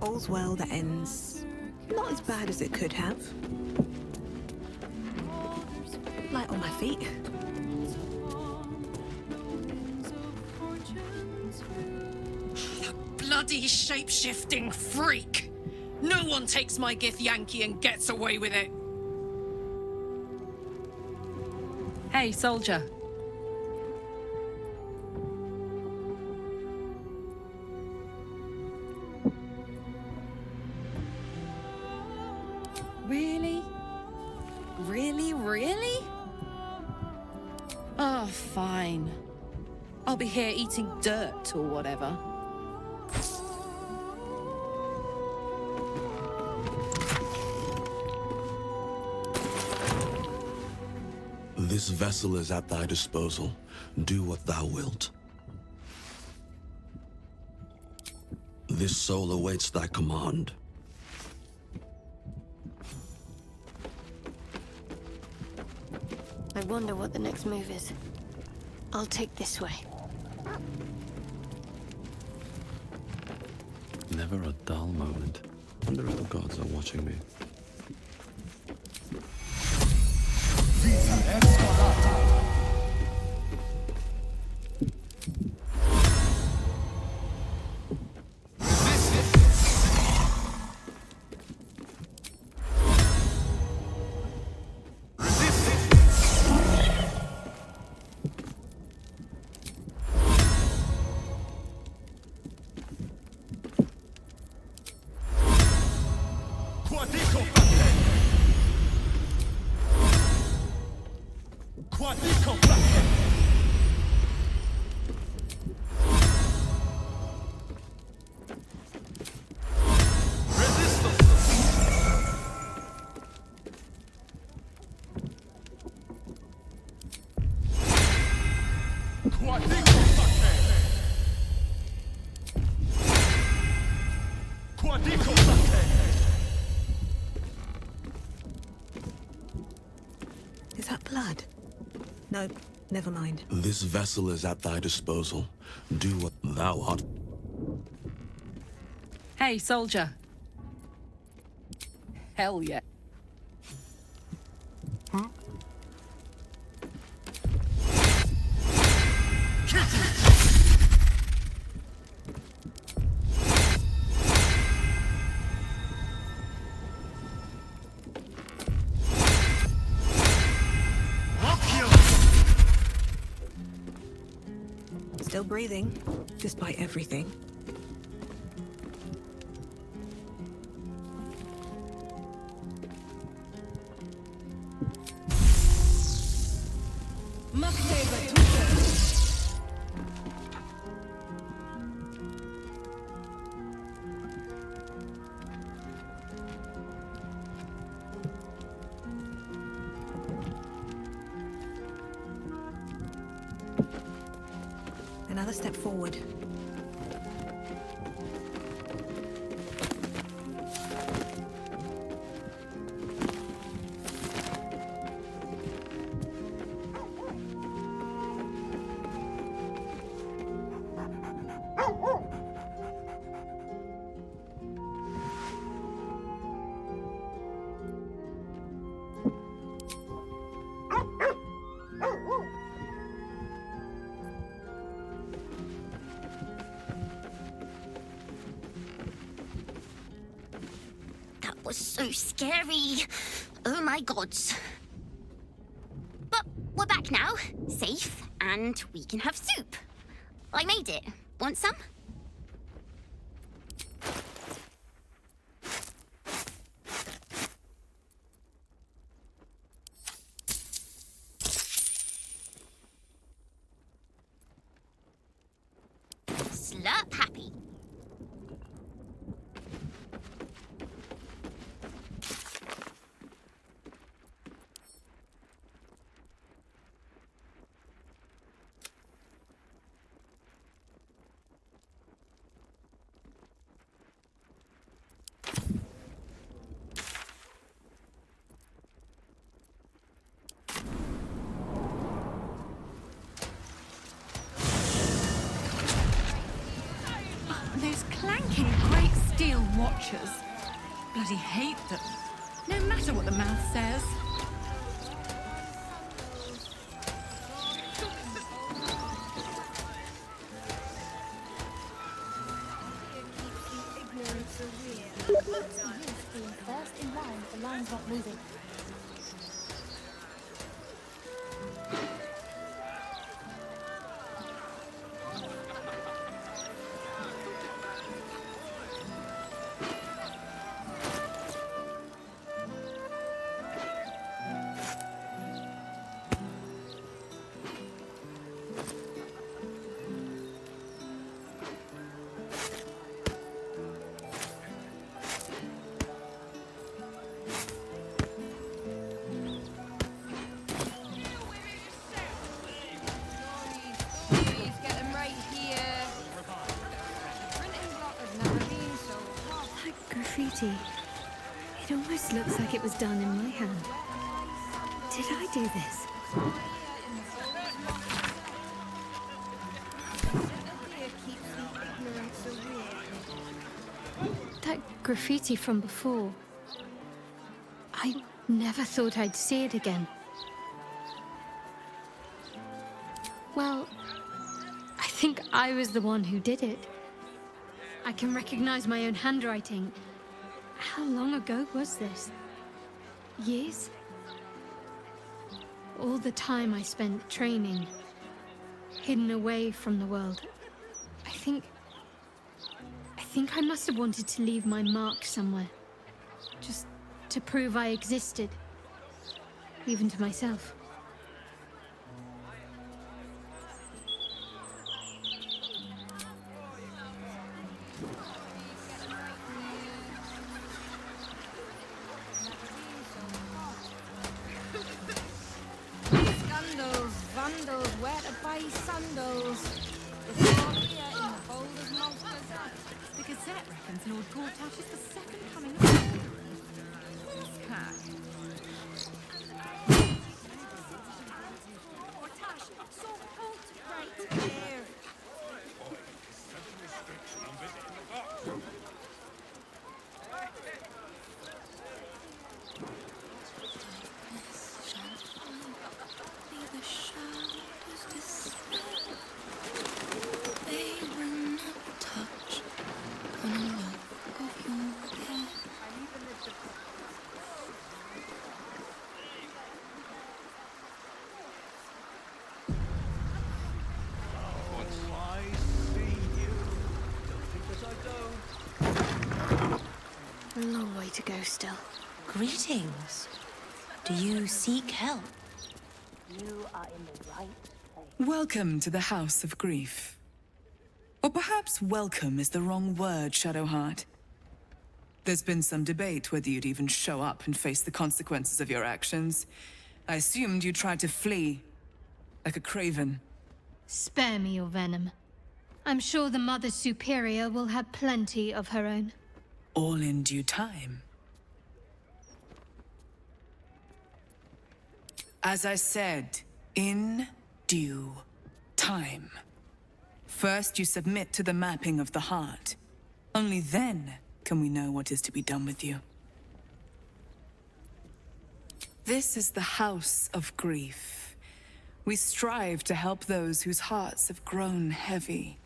All's well that ends not as bad as it could have. Light on my feet. Bloody shape-shifting freak! No one takes my Gith Yankee and gets away with it! Hey, soldier. Really? Really? Oh, fine. I'll be here eating dirt or whatever. This vessel is at thy disposal. Do what thou wilt. This soul awaits thy command. I wonder what the next move is. I'll take this way. Never a dull moment. Wonder if the gods are watching me. Is that blood? No, never mind. This vessel is at thy disposal. Do what thou art. Hey, soldier. Hell yeah. Still breathing, despite everything. Another step forward. Was so scary. Oh my gods. But we're back now, safe, and we can have soup. I made it. Want some? Slurp happy. Watchers. Bloody hate them. No matter what the mouth says. First in line, the line's not moving. Graffiti. It almost looks like it was done in my hand. Did I do this? That graffiti from before. I never thought I'd see it again. Well, I think I was the one who did it. I can recognize my own handwriting. How long ago was this? Years? All the time I spent training, hidden away from the world. I think I must have wanted to leave my mark somewhere. Just to prove I existed. Even to myself. Vandals, where to buy sandals. It's all here in the Baldur Month Gazette. The Gazette reckons Lord Gore is the second coming of Baldur. Hack. A long way to go still. Greetings. Do you seek help? You are in the right place. Welcome to the House of Grief. Or perhaps welcome is the wrong word, Shadowheart. There's been some debate whether you'd even show up and face the consequences of your actions. I assumed you tried to flee, like a craven. Spare me your venom. I'm sure the Mother Superior will have plenty of her own. All in due time. As I said, in due time. First, you submit to the mapping of the heart. Only then can we know what is to be done with you. This is the House of Grief. We strive to help those whose hearts have grown heavy,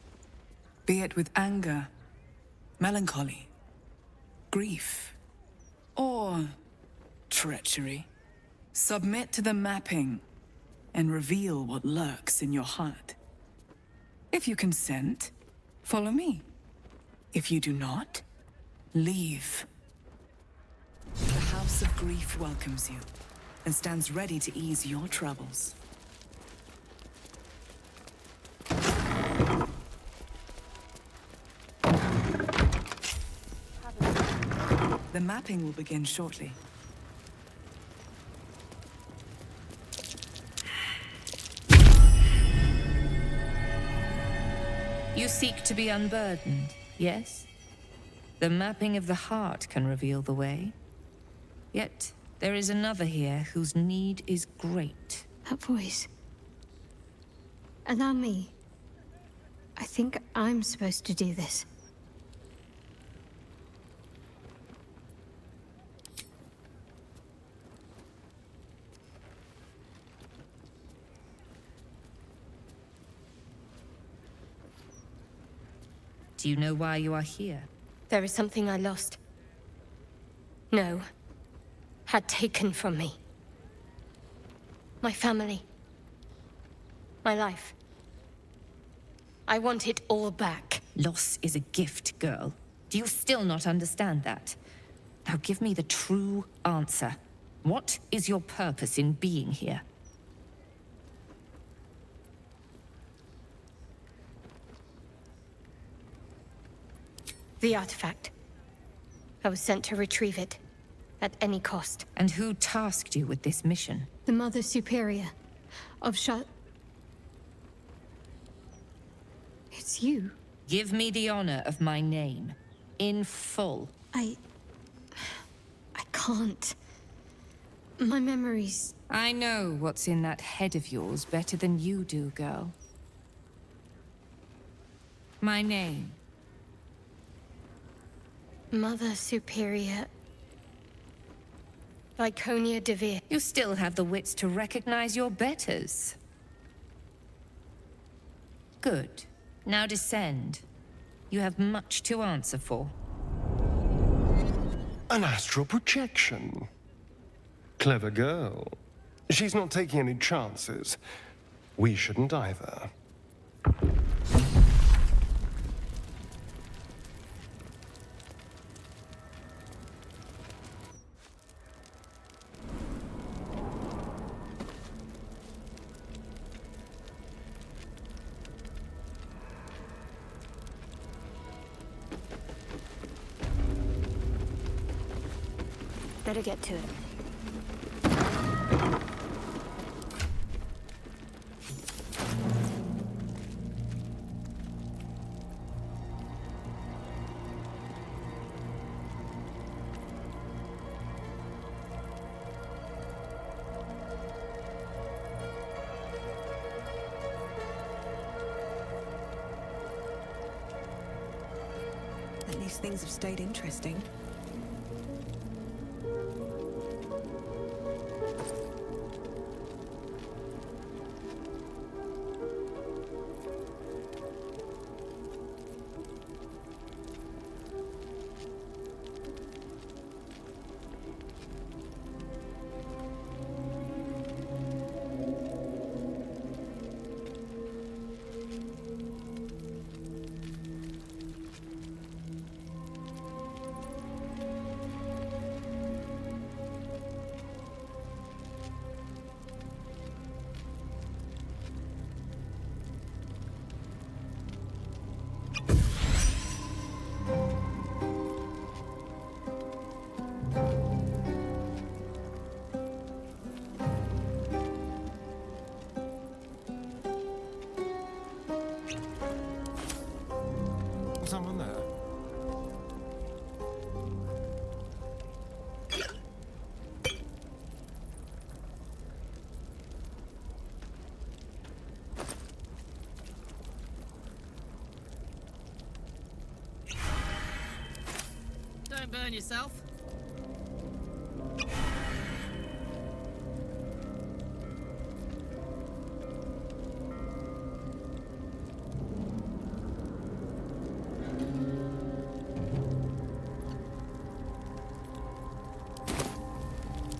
be it with anger, melancholy, grief, or treachery. Submit to the mapping and reveal what lurks in your heart. If you consent, follow me. If you do not, leave. The House of Grief welcomes you and stands ready to ease your troubles. The mapping will begin shortly. You seek to be unburdened, yes? The mapping of the heart can reveal the way. Yet, there is another here whose need is great. That voice. Allow me. I think I'm supposed to do this. Do you know why you are here? There is something I lost. No. Had taken from me. My family. My life. I want it all back. Loss is a gift, girl. Do you still not understand that? Now give me the true answer. What is your purpose in being here? The artifact. I was sent to retrieve it. At any cost. And who tasked you with this mission? The Mother Superior of It's you. Give me the honor of my name. In full. I can't. My memories... I know what's in that head of yours better than you do, girl. My name. Mother Superior... Viconia de Veer. You still have the wits to recognize your betters. Good. Now descend. You have much to answer for. An astral projection. Clever girl. She's not taking any chances. We shouldn't either. Better get to it. At least things have stayed interesting. Someone there? Don't burn yourself.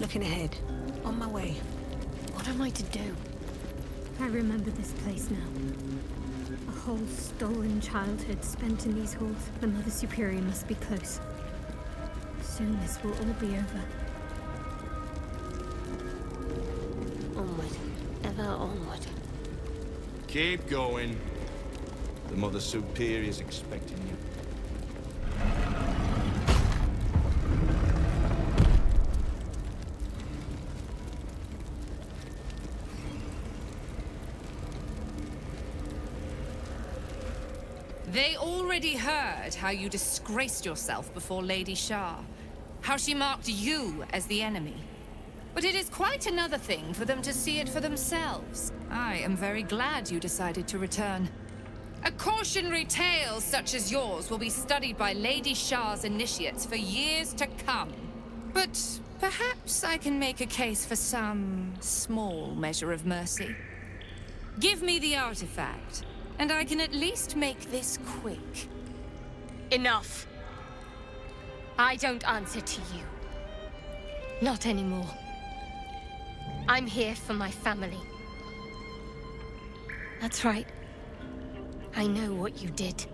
Looking ahead. On my way. What am I to do? I remember this place now. A whole stolen childhood spent in these halls. The Mother Superior must be close. Soon this will all be over. Onward. Ever onward. Keep going. The Mother Superior's expecting you. They already heard how you disgraced yourself before Lady Shah. How she marked you as the enemy. But it is quite another thing for them to see it for themselves. I am very glad you decided to return. A cautionary tale such as yours will be studied by Lady Shah's initiates for years to come. But perhaps I can make a case for some small measure of mercy. Give me the artifact, and I can at least make this quick. Enough. I don't answer to you. Not anymore. I'm here for my family. That's right. I know what you did.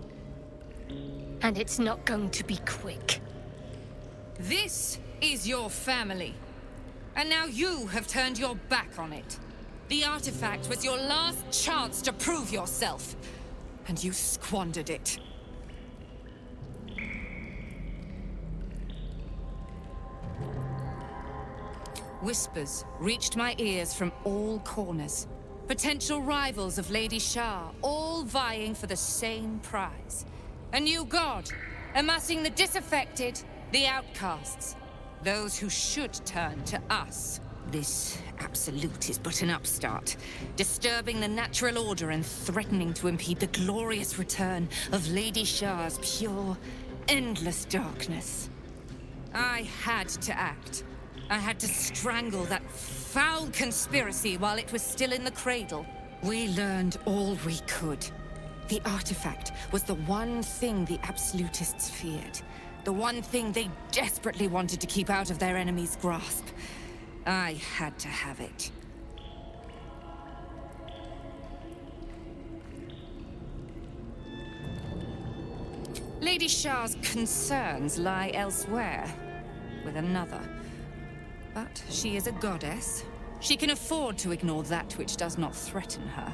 And it's not going to be quick. This is your family. And now you have turned your back on it. The artifact was your last chance to prove yourself. And you squandered it. Whispers reached my ears from all corners. Potential rivals of Lady Shar, all vying for the same prize. A new god, amassing the disaffected, the outcasts. Those who should turn to us. This absolute is but an upstart, disturbing the natural order and threatening to impede the glorious return of Lady Shar's pure, endless darkness. I had to act. I had to strangle that foul conspiracy while it was still in the cradle. We learned all we could. The artifact was the one thing the absolutists feared. The one thing they desperately wanted to keep out of their enemy's grasp. I had to have it. Lady Shar's concerns lie elsewhere, with another. But she is a goddess. She can afford to ignore that which does not threaten her.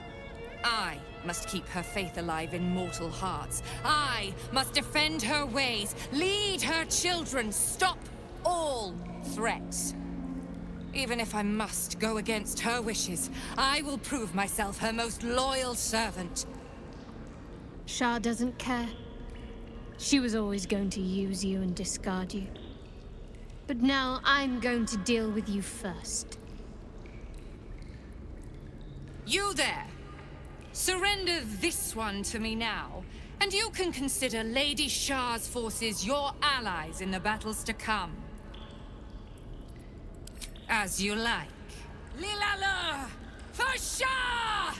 I must keep her faith alive in mortal hearts. I must defend her ways, lead her children, stop all threats. Even if I must go against her wishes, I will prove myself her most loyal servant. Shar doesn't care. She was always going to use you and discard you. But now I'm going to deal with you first. You there! Surrender this one to me now, and you can consider Lady Shar's forces your allies in the battles to come. As you like. Lilala! For Shar!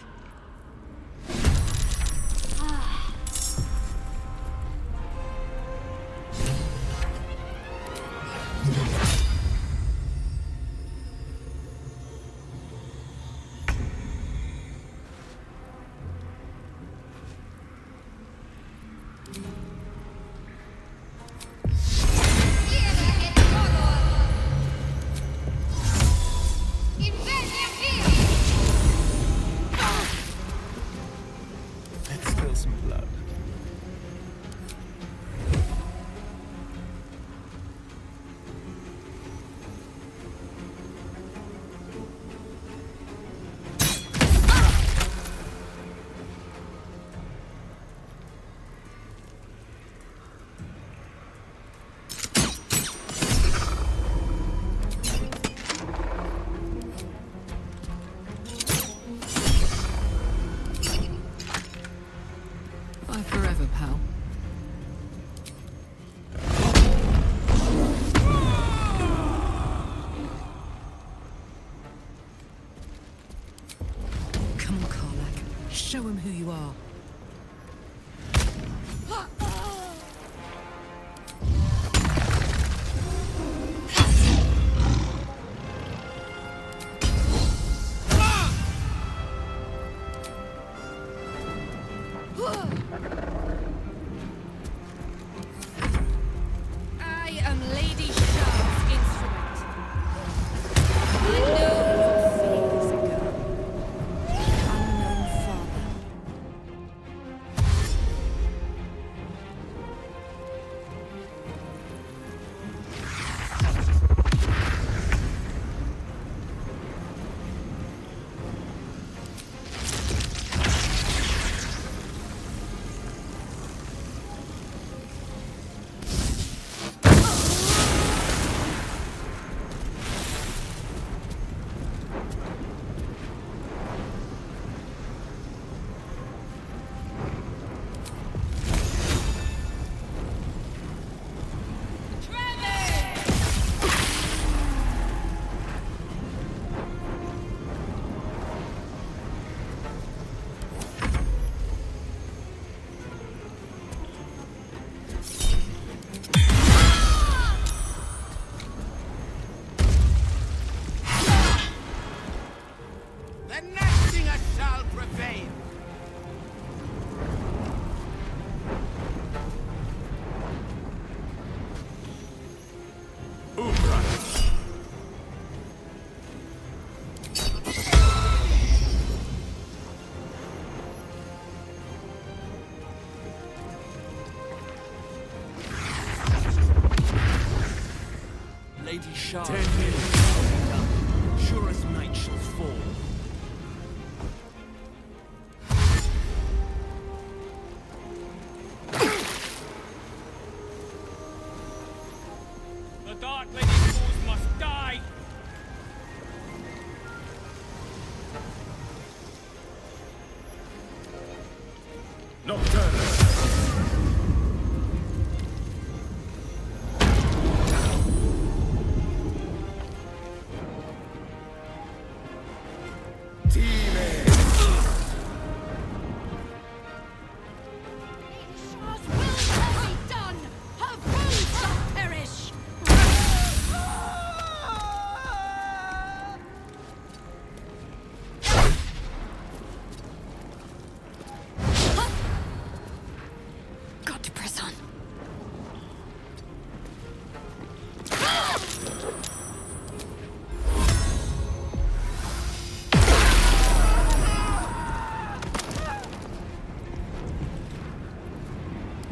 Lady Shah. 10 minutes. Sure as night shall fall. The Dark Lady's foes must die! Nocturnus. Got to press on.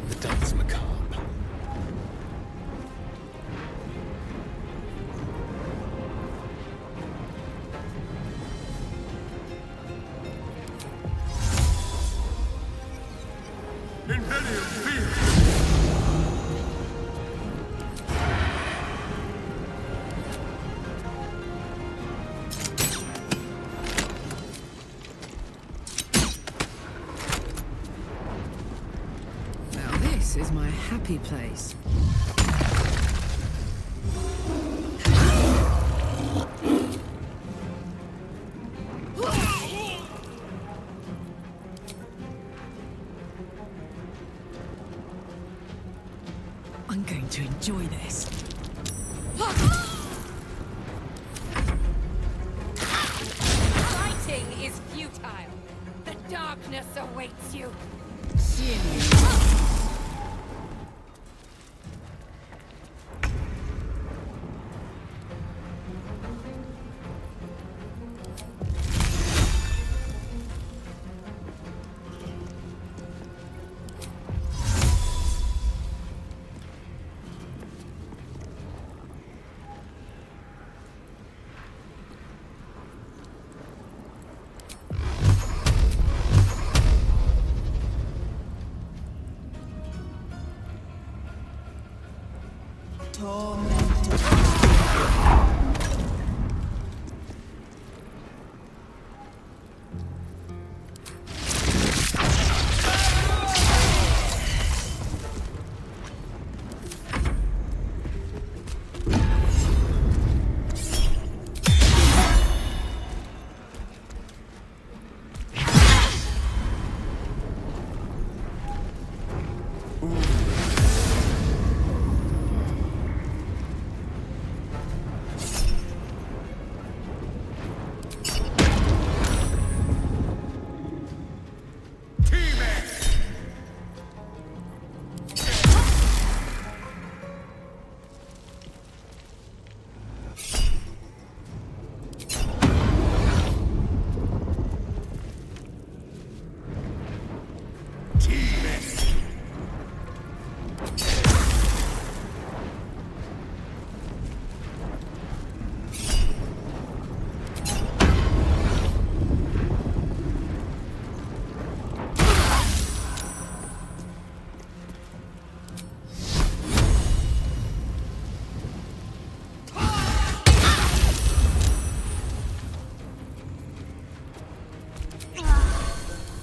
The dance macabre. Invenium Field! Now this is my happy place. I'm going to enjoy this. Fighting is futile. The darkness awaits you.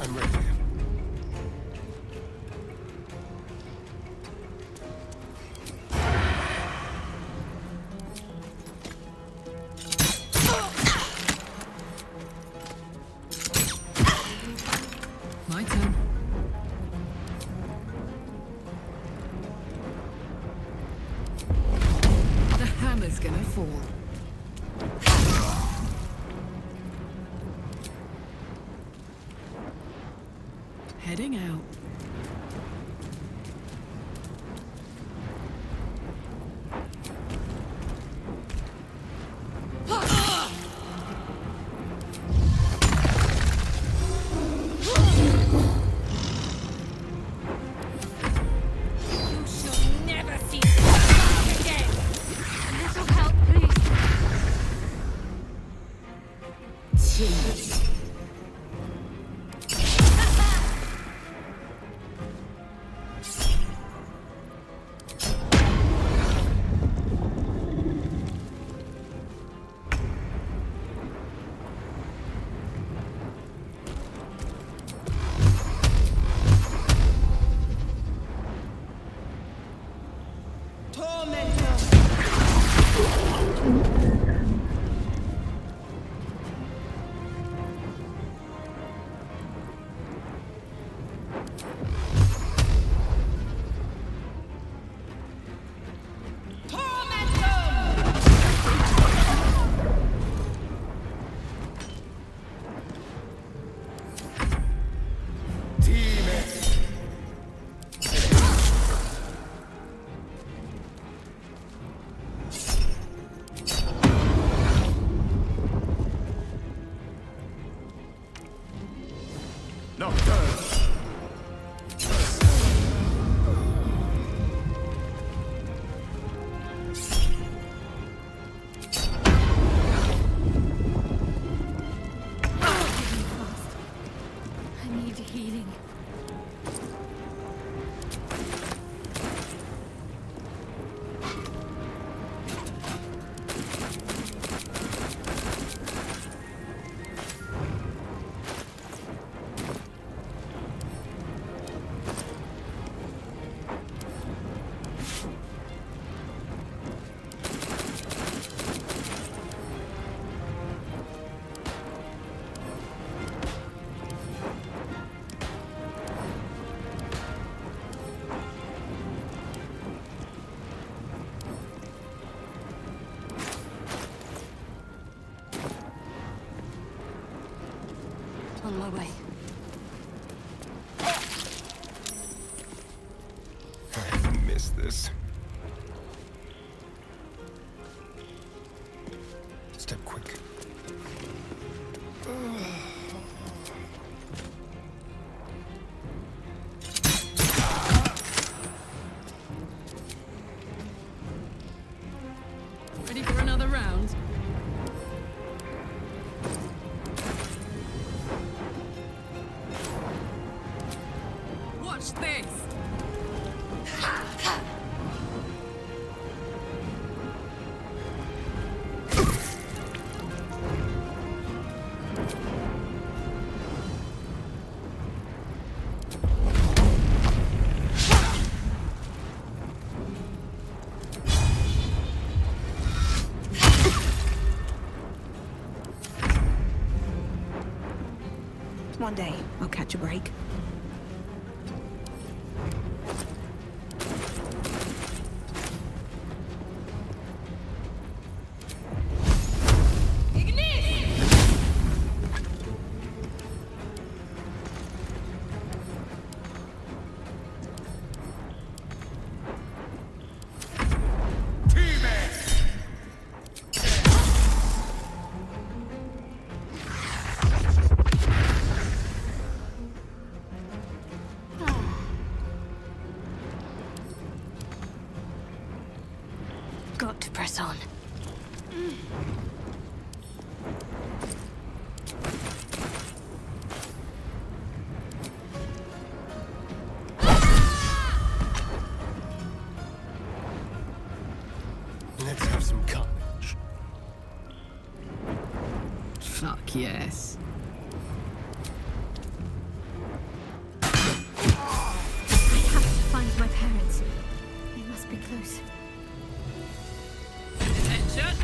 I'm ready. My turn. The hammer's gonna fall. Heading out. You shall never see the dark again. A little help On my way. I missed this. Step quick. Ready for another round? Watch this! One day, I'll catch a break. Got to press on. Let's have some carnage. Fuck yes. I have to find my parents. They must be close. Attention!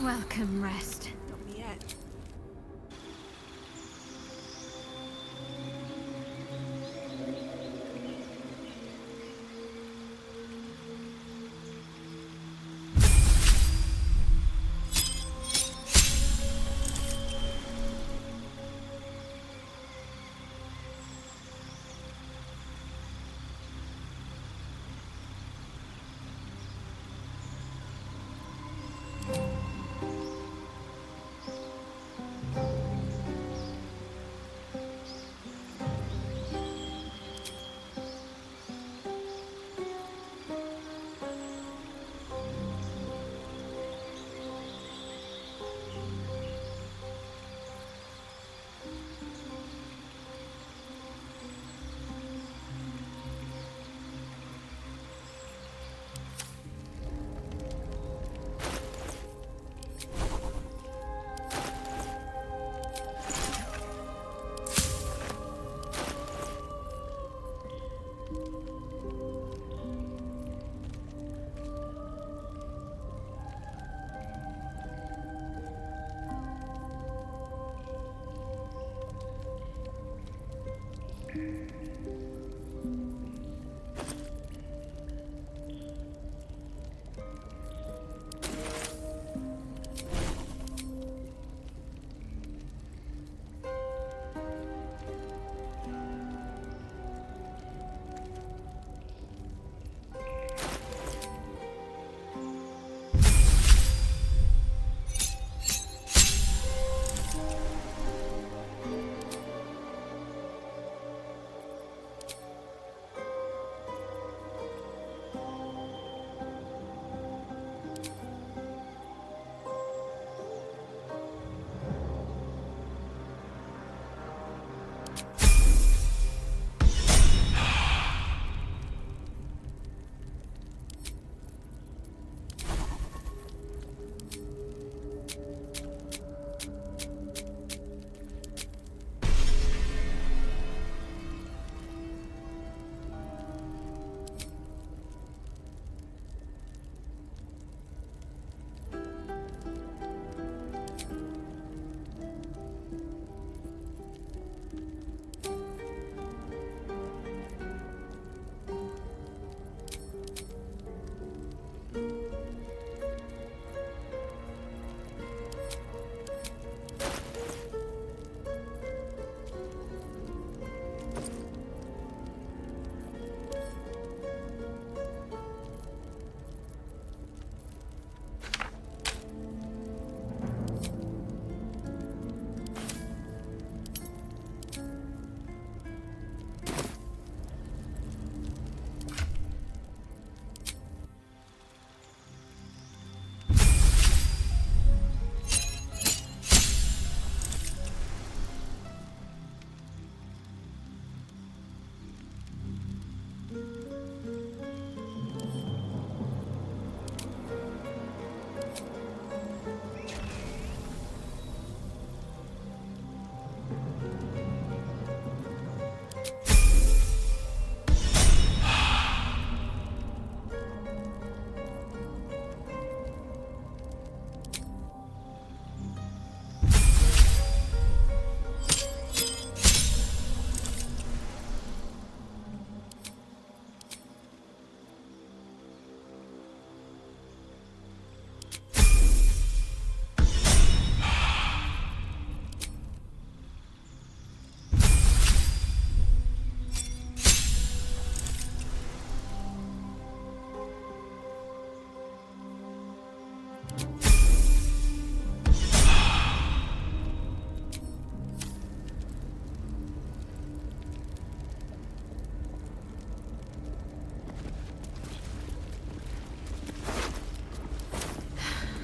Welcome, rest. Not yet.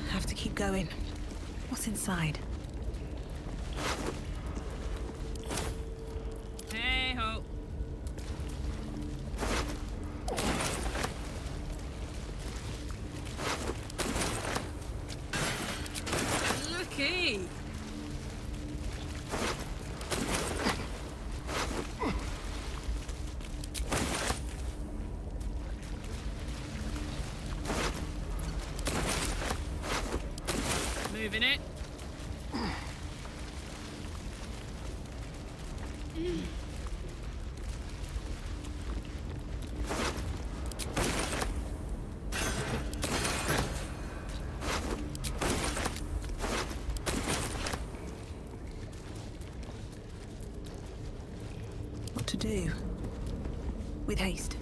Have to keep going. What's inside? Hey ho. Looky. Moving it. What to do? With haste.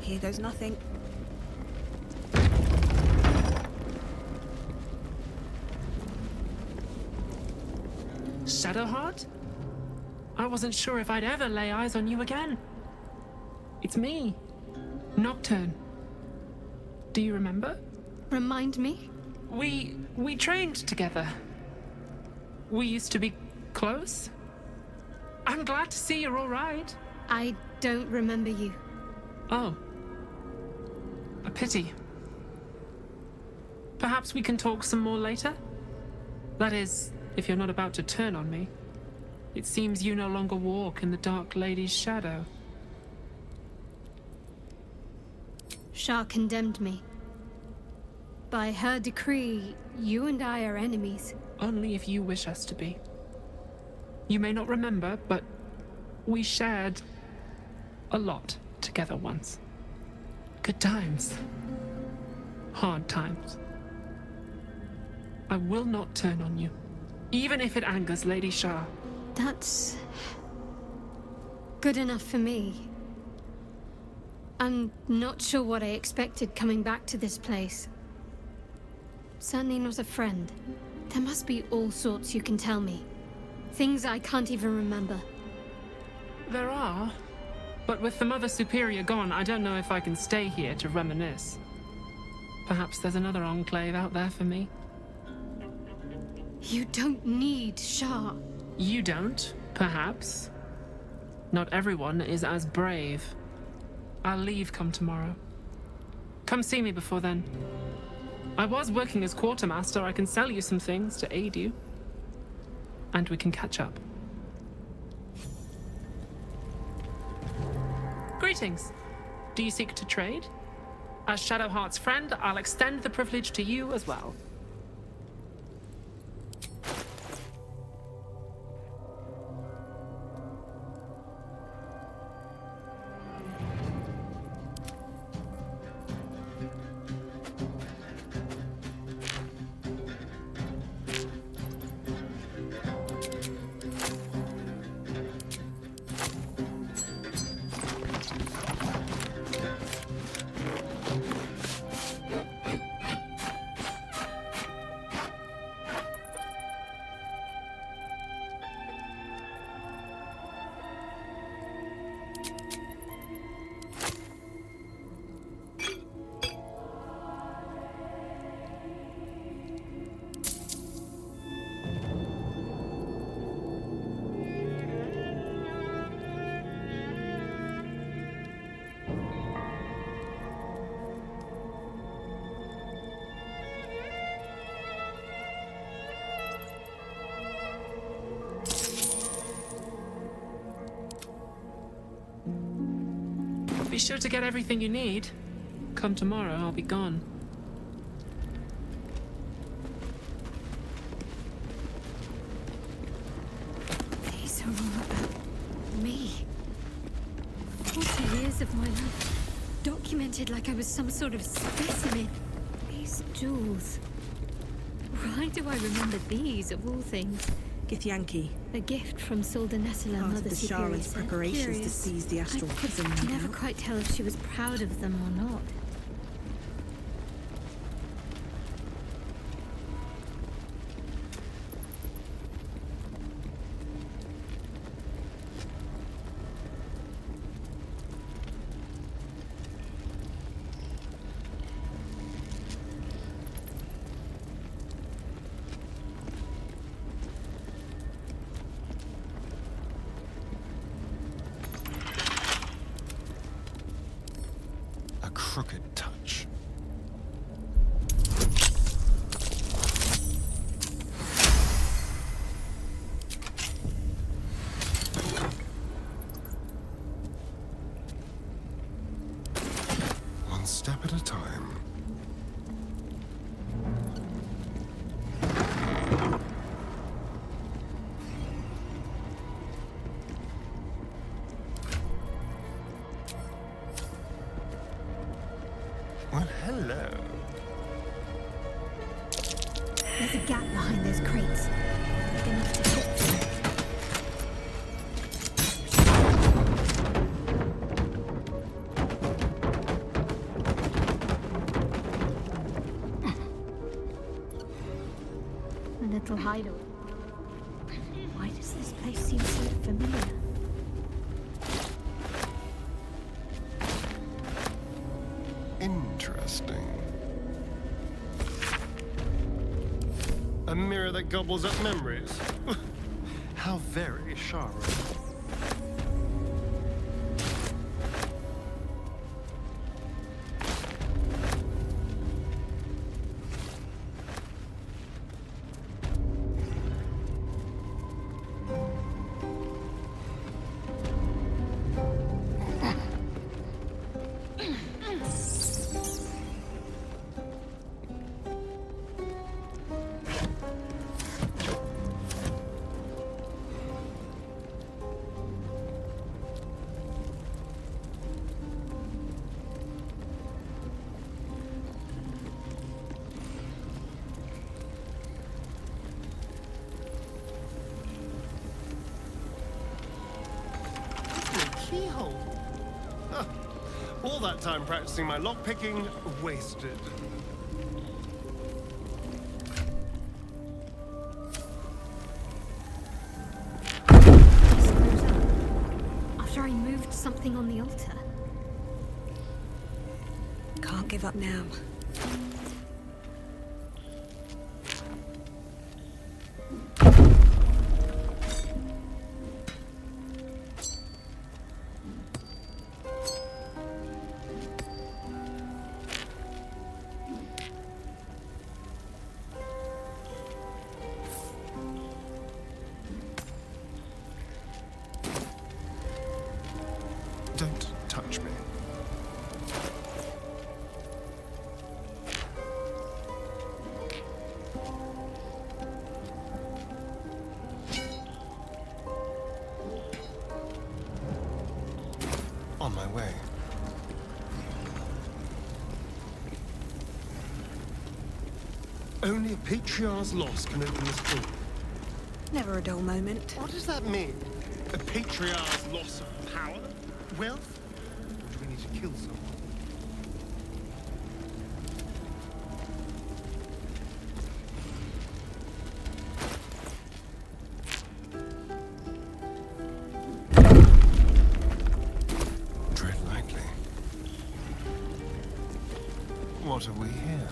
Here goes nothing. Shadowheart? I wasn't sure if I'd ever lay eyes on you again. It's me, Nocturne. Do you remember? Remind me? We trained together. We used to be close. I'm glad to see you're all right. I don't remember you. Oh. A pity. Perhaps we can talk some more later? That is, if you're not about to turn on me. It seems you no longer walk in the Dark Lady's shadow. Shah condemned me. By her decree, you and I are enemies. Only if you wish us to be. You may not remember, but we shared a lot together once. Good times. Hard times. I will not turn on you, even if it angers Lady Shah. That's good enough for me. I'm not sure what I expected coming back to this place. Certainly not a friend. There must be all sorts you can tell me. Things I can't even remember. There are, but with the Mother Superior gone, I don't know if I can stay here to reminisce. Perhaps there's another enclave out there for me. You don't need Shah. You don't, perhaps. Not everyone is as brave. I'll leave come tomorrow. Come see me before then. I was working as quartermaster. I can sell you some things to aid you. And we can catch up. Greetings. Do you seek to trade? As Shadowheart's friend, I'll extend the privilege to you as well. Be sure to get everything you need. Come tomorrow, I'll be gone. These are all about me. 40 years of my life, documented like I was some sort of specimen. These jewels. Why do I remember these, of all things, Githyanki. A gift from Solda Nessela, Part Mother of the Superior. Sharan's said. preparations to Curious. seize the astral I prism, could no never doubt. quite tell if she was proud of them or not. A crooked touch. One step at a time. Well, hello. There's a gap behind those crates. Big enough to fit through. A little hideaway. Why does this place seem so familiar? Interesting. A mirror that gobbles up memories. How very sharp. Keyhole. Huh. All that time practicing my lockpicking, wasted. This screws up. After I moved something on the altar. Can't give up now. Don't touch me. On my way. Only a Patriarch's loss can open this door. Never a dull moment. What does that mean? A Patriarch's loss of power? Wealth? Or do we need to kill someone? Tread lightly. What have we here?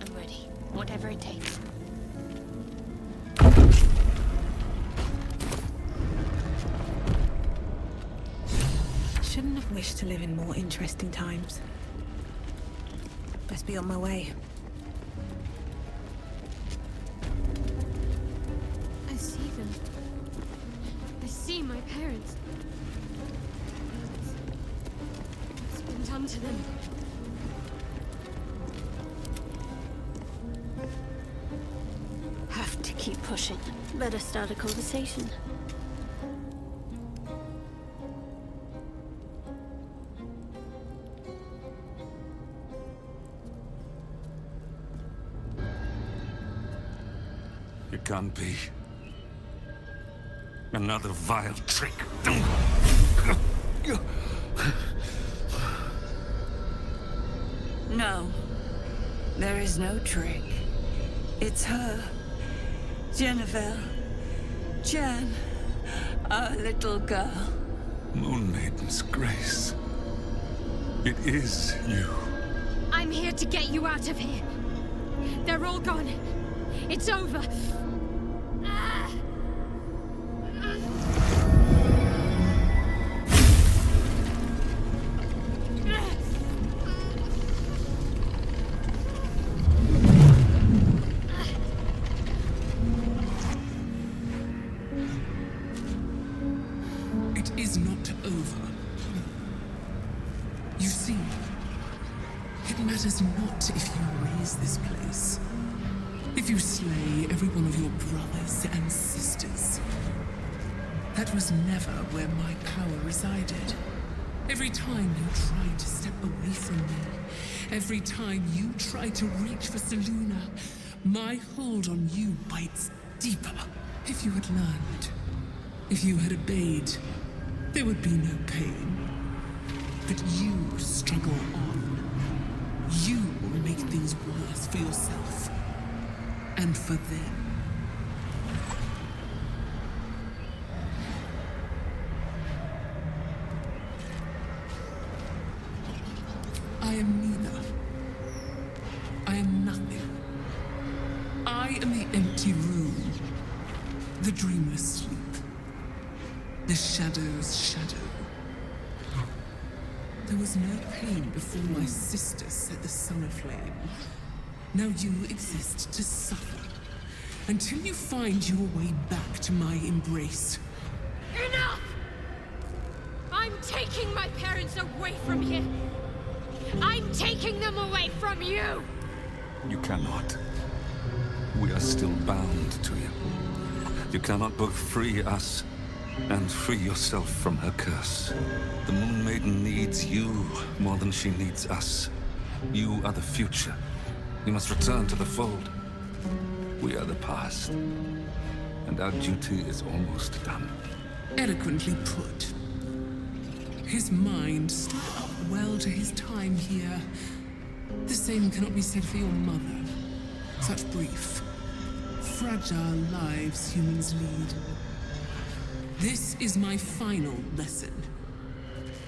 I'm ready. Whatever it takes. Shouldn't have wished to live in more interesting times. Best be on my way. I see them. I see my parents. What's been done to them? to keep pushing. Better start a conversation. It can't be. Another vile trick. No. There is no trick. It's her. Jennifer. Jan. Our little girl. Moon Maiden's grace. It is you. I'm here to get you out of here. They're all gone. It's over. It is not over. You see, it matters not if you raise this place. If you slay every one of your brothers and sisters. That was never where my power resided. Every time you tried to step away from me, every time you tried to reach for Selûne, my hold on you bites deeper. If you had learned, if you had obeyed, there would be no pain. But you struggle on. You make things worse for yourself. And for them. I am neither. I am nothing. I am the empty room. The dreamless sleep. The shadow's shadow. There was no pain before my sister set the sun aflame. Now you exist to suffer, until you find your way back to my embrace. Enough! I'm taking my parents away from here. I'm taking them away from you! You cannot. We are still bound to you. You cannot both free us and free yourself from her curse. The Moon Maiden needs you more than she needs us. You are the future. You must return to the fold. We are the past, and our duty is almost done. Eloquently put. His mind stood up well to his time here. The same cannot be said for your mother. Such brief, fragile lives humans lead. This is my final lesson.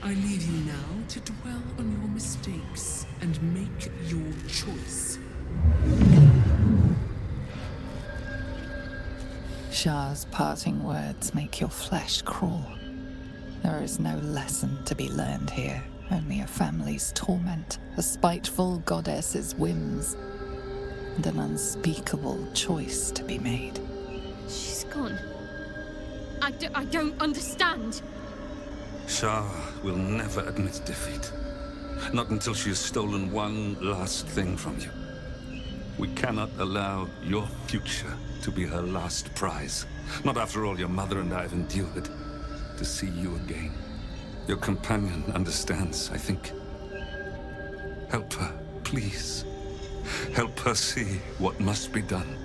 I leave you now to dwell on your mistakes and make your choice. Shah's parting words make your flesh crawl. There is no lesson to be learned here, only a family's torment, a spiteful goddess's whims, and an unspeakable choice to be made. She's gone. I don't understand. Shah will never admit defeat. Not until she has stolen one last thing from you. We cannot allow your future to be her last prize. Not after all your mother and I have endured. To see you again. Your companion understands, I think. Help her, please. Help her see what must be done.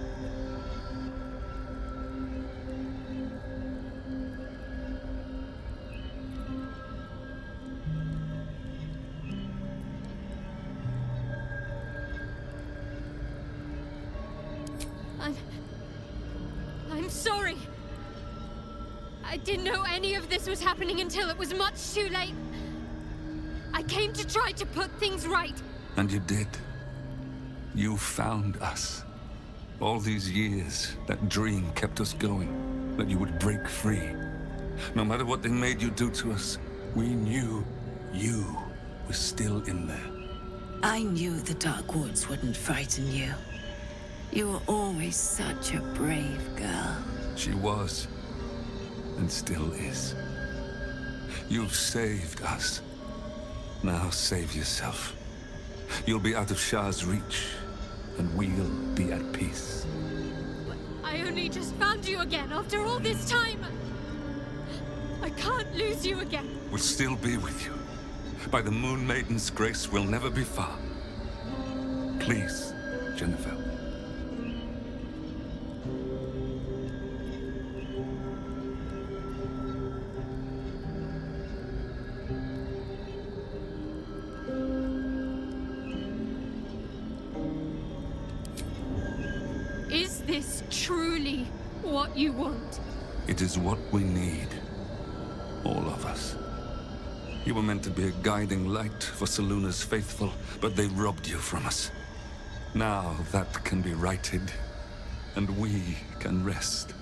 I'm sorry. I didn't know any of this was happening until it was much too late. I came to try to put things right. And you did. You found us. All these years, that dream kept us going. That you would break free. No matter what they made you do to us, we knew you were still in there. I knew the Dark Woods wouldn't frighten you. You were always such a brave girl. She was. And still is. You've saved us. Now save yourself. You'll be out of Shah's reach, and we'll be at peace. I only just found you again after all this time. I can't lose you again. We'll still be with you. By the Moon Maiden's grace, we'll never be far. Please, Jennifer. Is this truly what you want? It is what we need. All of us. You were meant to be a guiding light for Seluna's faithful, but they robbed you from us. Now that can be righted, and we can rest.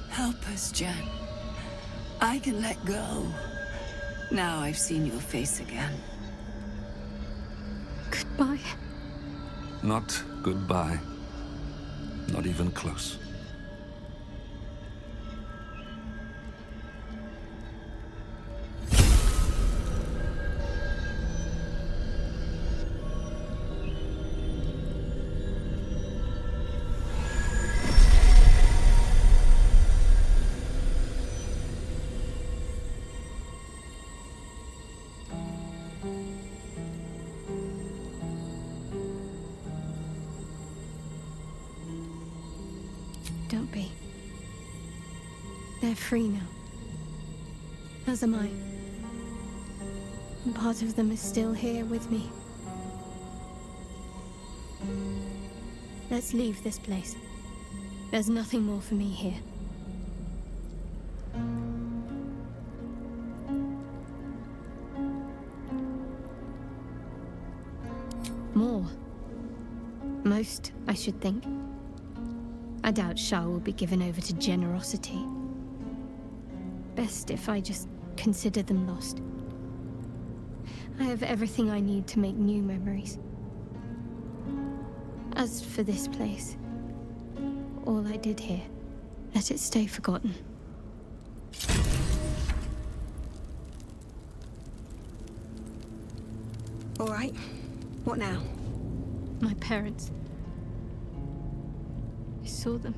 Help us, Jen. I can let go. Now I've seen your face again. Goodbye. Not goodbye. Not even close. Don't be. They're free now. As am I. And part of them is still here with me. Let's leave this place. There's nothing more for me here. More. Most, I should think. I doubt Shah will be given over to generosity. Best if I just consider them lost. I have everything I need to make new memories. As for this place, all I did here, let it stay forgotten. All right. What now? My parents. I saw them.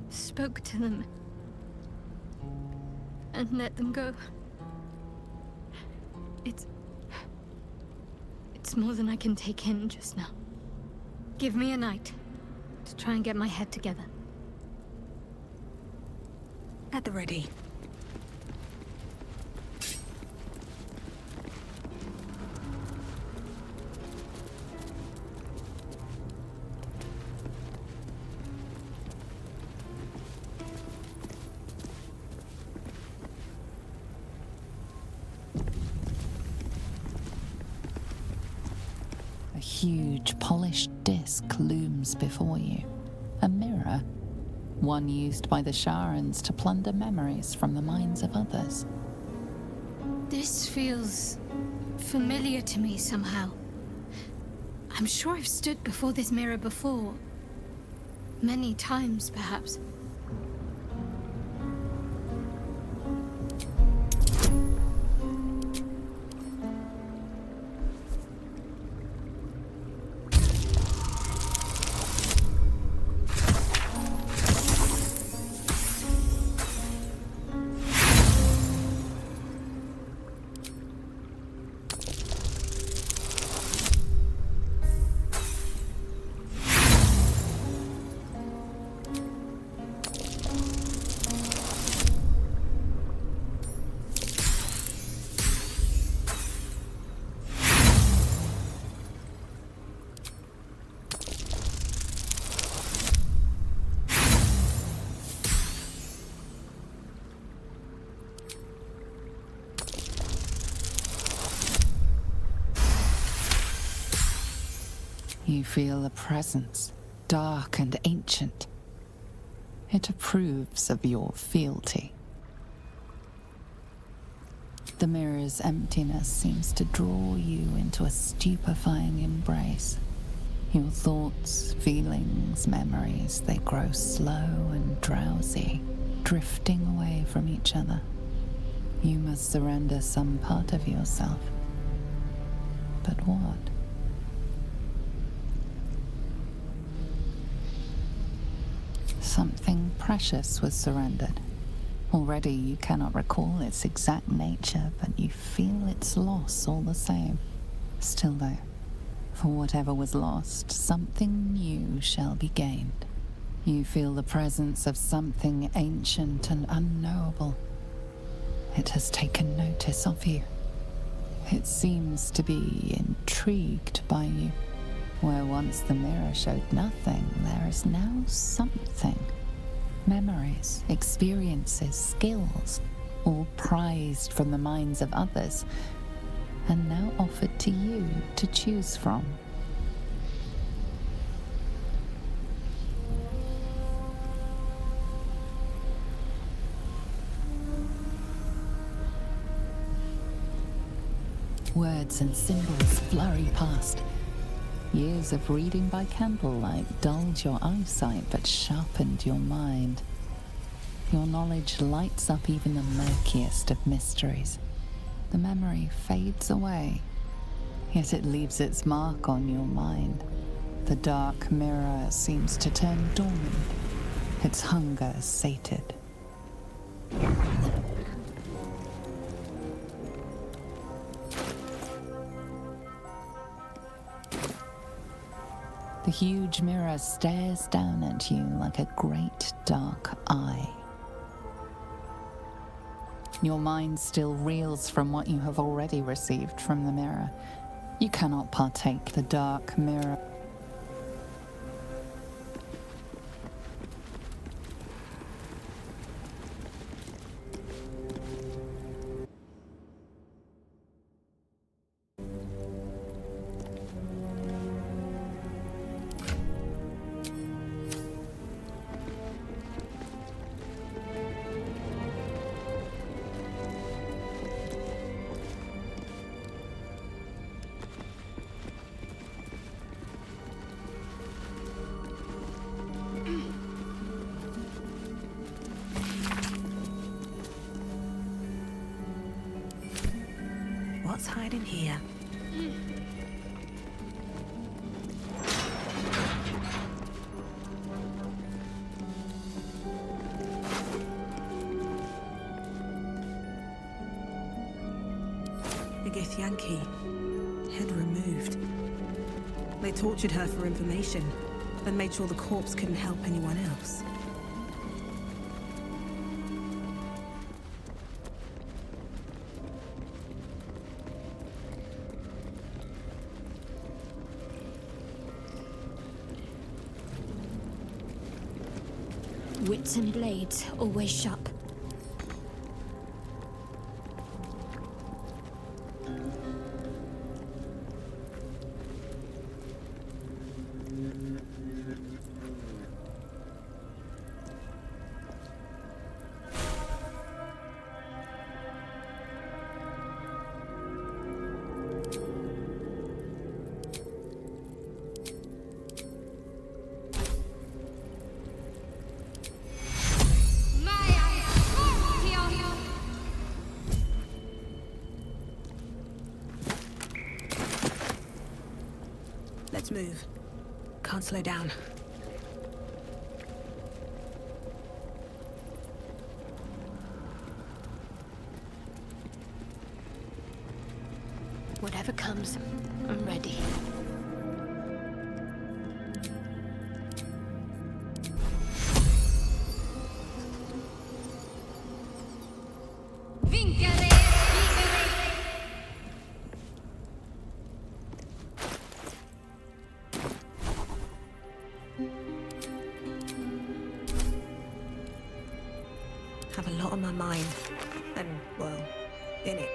Spoke to them. And let them go. It's more than I can take in just now. Give me a night to try and get my head together. At the ready. A huge, polished disc looms before you. A mirror. One used by the Sharans to plunder memories from the minds of others. This feels familiar to me somehow. I'm sure I've stood before this mirror before. Many times, perhaps. You feel a presence, dark and ancient. It approves of your fealty. The mirror's emptiness seems to draw you into a stupefying embrace. Your thoughts, feelings, memories, they grow slow and drowsy, drifting away from each other. You must surrender some part of yourself. But what? Something precious was surrendered. Already you cannot recall its exact nature, but you feel its loss all the same. Still though, for whatever was lost, something new shall be gained. You feel the presence of something ancient and unknowable. It has taken notice of you. It seems to be intrigued by you. Where once the mirror showed nothing, there is now something. Memories, experiences, skills, all prized from the minds of others, and now offered to you to choose from. Words and symbols flurry past. Years of reading by candlelight dulled your eyesight but sharpened your mind. Your knowledge lights up even the murkiest of mysteries. The memory fades away, yet it leaves its mark on your mind. The dark mirror seems to turn dormant, its hunger sated. The huge mirror stares down at you like a great dark eye. Your mind still reels from what you have already received from the mirror. You cannot partake the dark mirror. What's hiding here? The Githyanki. Head removed. They tortured her for information, then made sure the corpse couldn't help anyone else. Wits and blades, always sharp. Let's move. Can't slow down. Whatever comes, I'm ready. Have a lot on my mind. And, well, in it.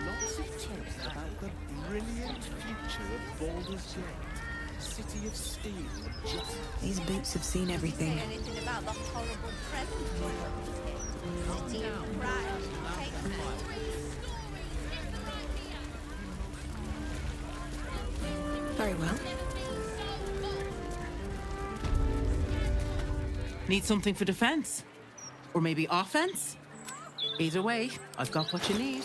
Lots of talk about the brilliant future of Baldur's Gate. City of steel and justice. These boots have seen everything. Anything about the horrible present City of pride. Very well. Need something for defense? Or maybe offense? Either way, I've got what you need.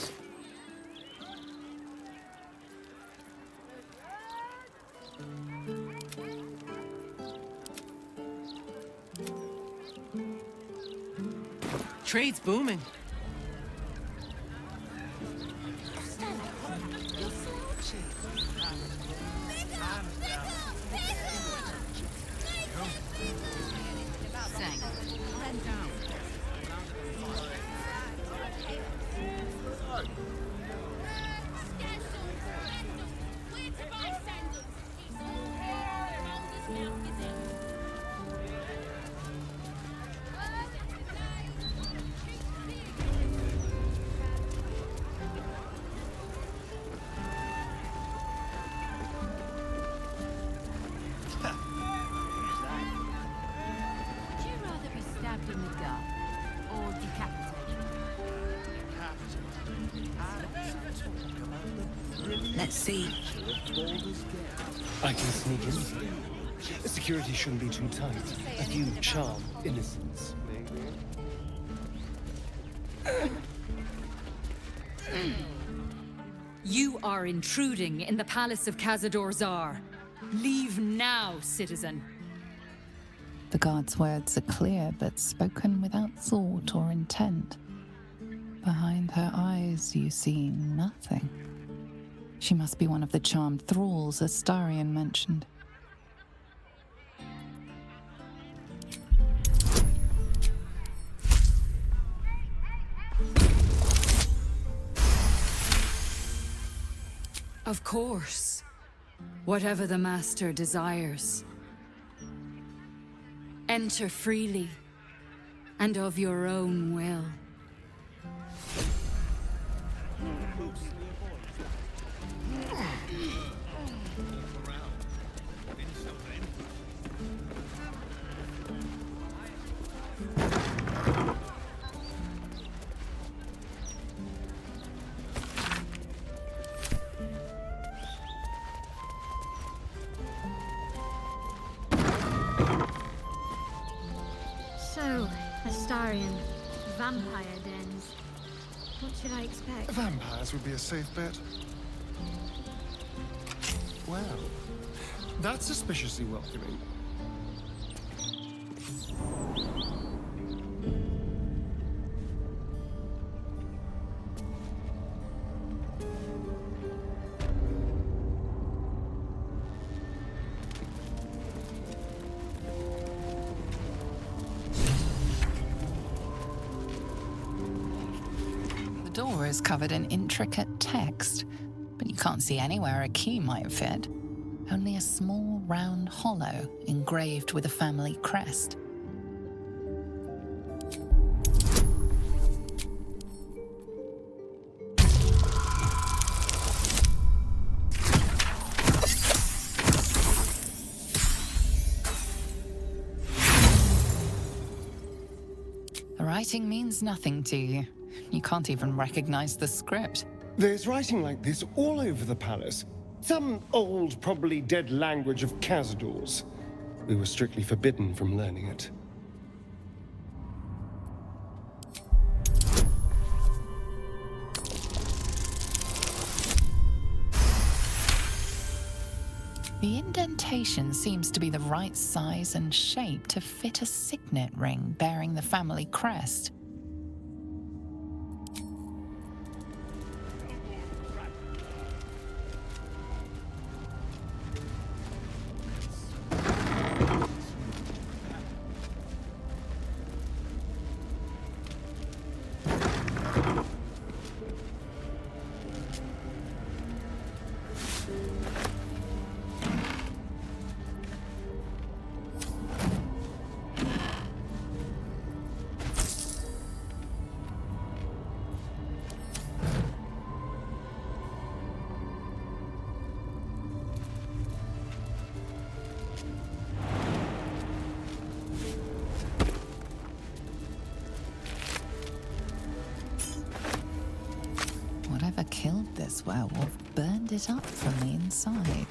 Trade's booming. Let's see. I can sneak in. Security shouldn't be too tight. A few charm innocents, maybe. You are intruding in the palace of Cazador Zar. Leave now, citizen. The guard's words are clear, but spoken without thought or intent. Behind her eyes, you see nothing. She must be one of the charmed thralls Astarion mentioned. Of course. Whatever the master desires. Enter freely, and of your own will. So, Astarion, vampire dens. What should I expect? Vampires would be a safe bet. Well, that's suspiciously welcoming. The door is covered in intricate text, but you can't see anywhere a key might fit. Only a small round hollow engraved with a family crest. The writing means nothing to you. You can't even recognize the script. There's writing like this all over the palace. Some old, probably dead language of Cazador's. We were strictly forbidden from learning it. The indentation seems to be the right size and shape to fit a signet ring bearing the family crest. this werewolf burned it up from the inside.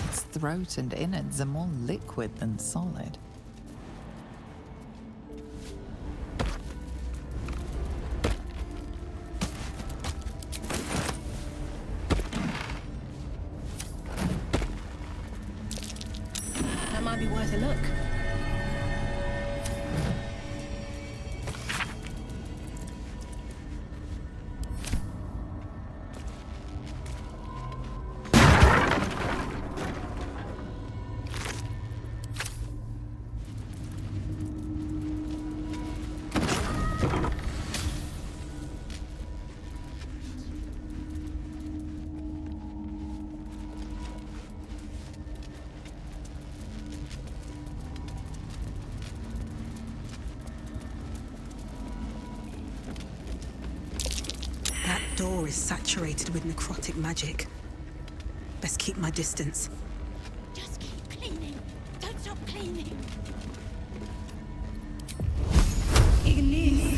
Its throat and innards are more liquid than solid. That might be worth a look. The door is saturated with necrotic magic. Best keep my distance. Just keep cleaning. Don't stop cleaning. Ignis.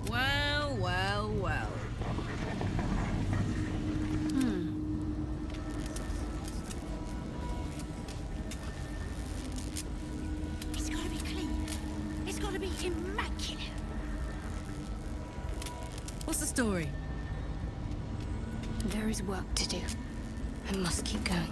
Well, well, well. It's gotta be clean. It's gotta be immaculate. What's the story? There is work to do. I must keep going.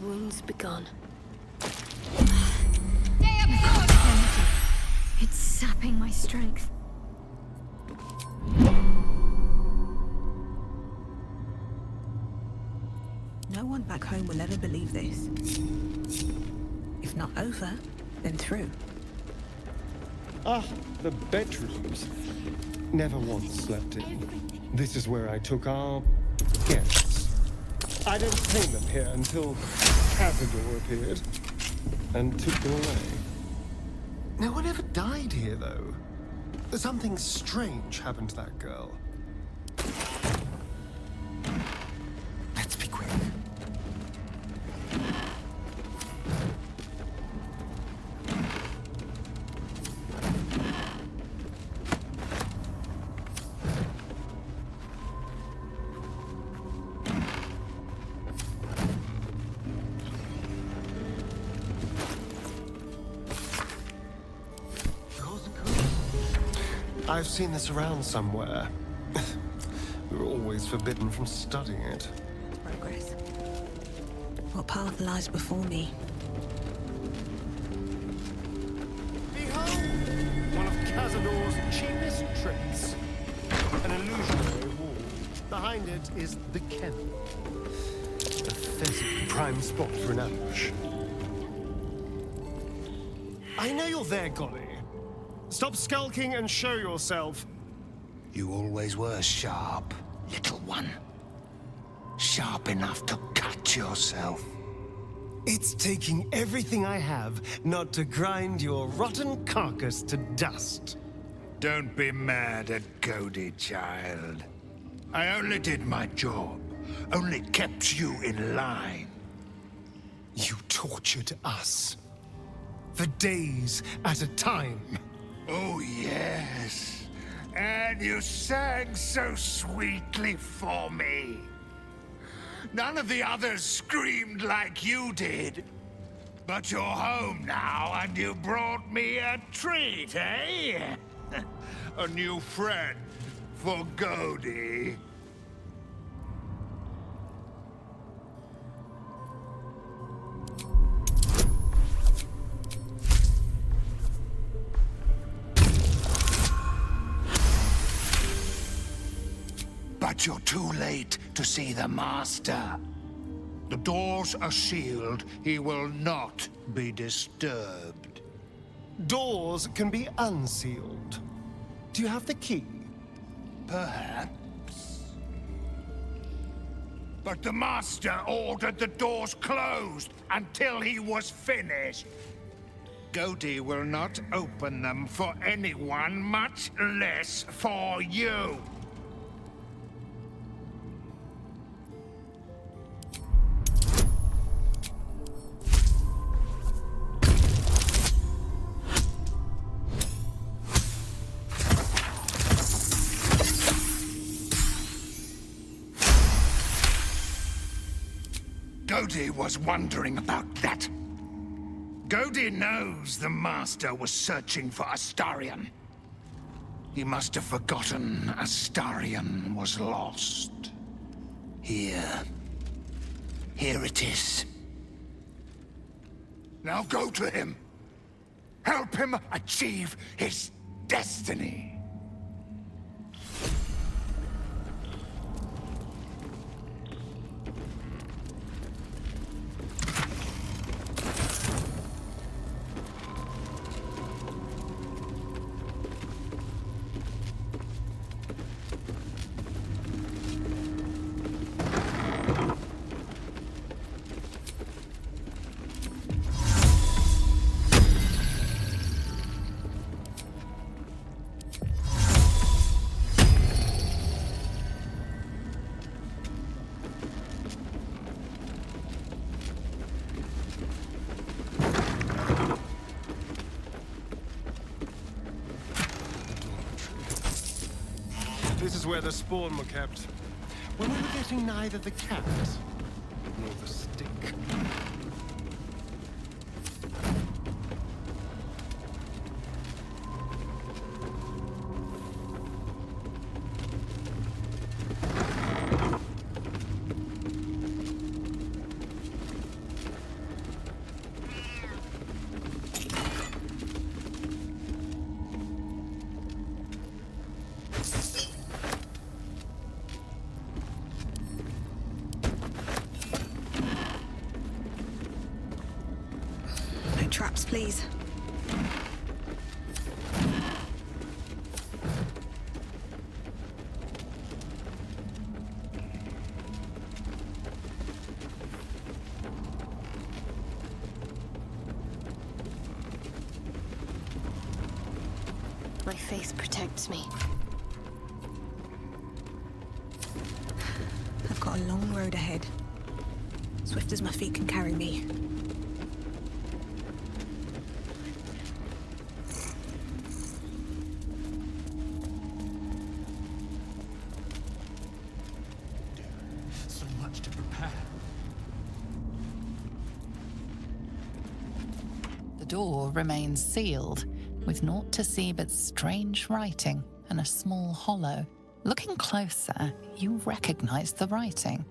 Wounds begun. It's sapping my strength. No one back home will ever believe this. If not over, then through. Ah, the bedrooms. Never once slept in. This is where I took our guests. I'd entertain them here until Cazador appeared and took them away. No one ever died here, though. Something strange happened to that girl. Let's be quick. I've seen this around somewhere. We were always forbidden from studying it. Progress. What path lies before me? Behold! One of Cazador's cheapest tricks. An illusionary wall. Behind it is the kennel. A physical prime spot for an ambush. I know you're there, Golly. Stop skulking and show yourself. You always were sharp, little one. Sharp enough to cut yourself. It's taking everything I have not to grind your rotten carcass to dust. Don't be mad at Cody, child. I only did my job. Only kept you in line. You tortured us. For days at a time. Oh, yes. And you sang so sweetly for me. None of the others screamed like you did. But you're home now, and you brought me a treat, eh? A new friend for Cody. But you're too late to see the Master. The doors are sealed. He will not be disturbed. Doors can be unsealed. Do you have the key? Perhaps. But the Master ordered the doors closed until he was finished. Godi will not open them for anyone, much less for you. Godi was wondering about that. Godi knows the Master was searching for Astarion. He must have forgotten Astarion was lost. Here. Here it is. Now go to him. Help him achieve his destiny. This is where the spawn were kept. When we were getting neither the cat nor the stick. Traps, please. My faith protects me. I've got a long road ahead. Swift as my feet can carry me. The door remains sealed, with naught to see but strange writing and a small hollow. Looking closer, you recognize the writing.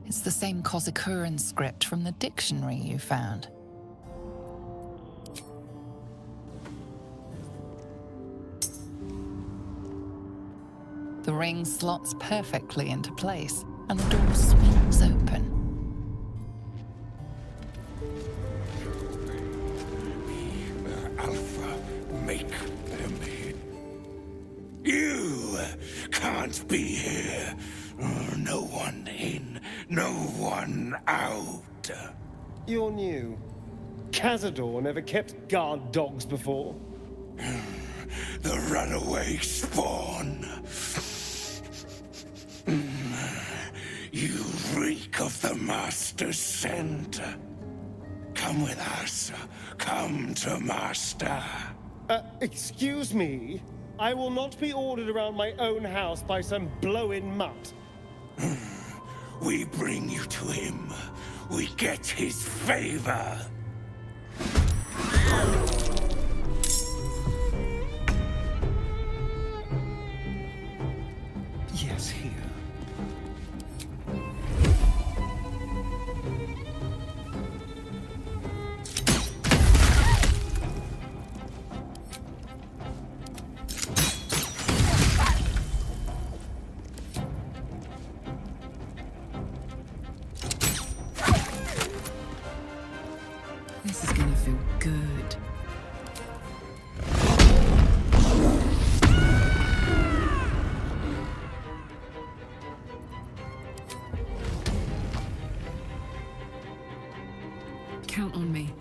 It's the same Kozikuran script from the dictionary you found. The ring slots perfectly into place, and the door swings open. Make them hit. You can't be here. No one in, no one out. You're new. Cazador never kept guard dogs before. The runaway spawn. You reek of the Master's scent. Come with us. Come to Master. Excuse me? I will not be ordered around my own house by some blow-in mutt. We bring you to him. We get his favor. Yes, here. This is gonna feel good. Count on me.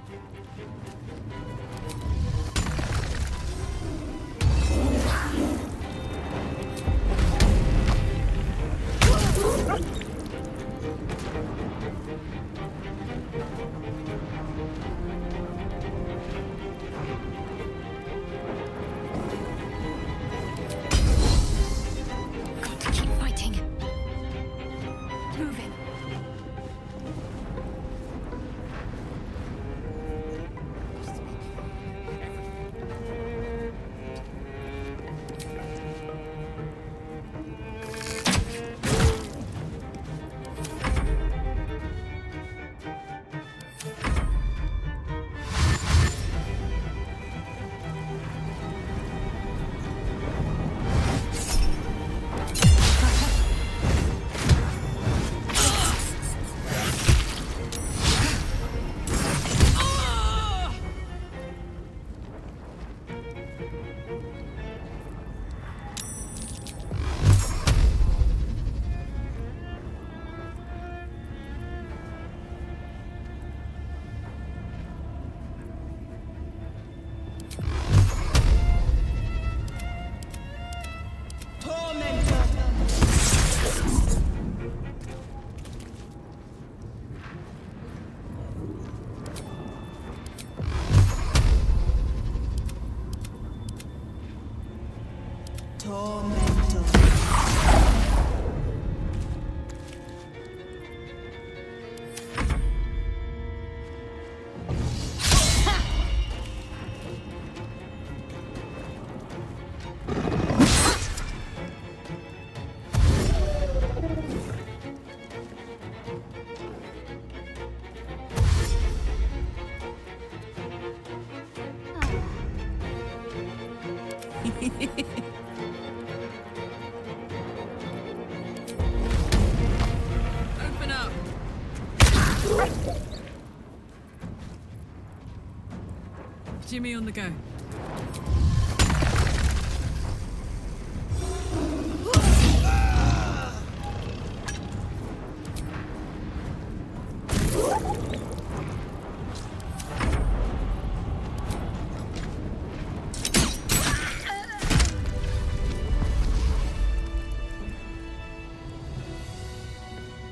Jimmy on the go.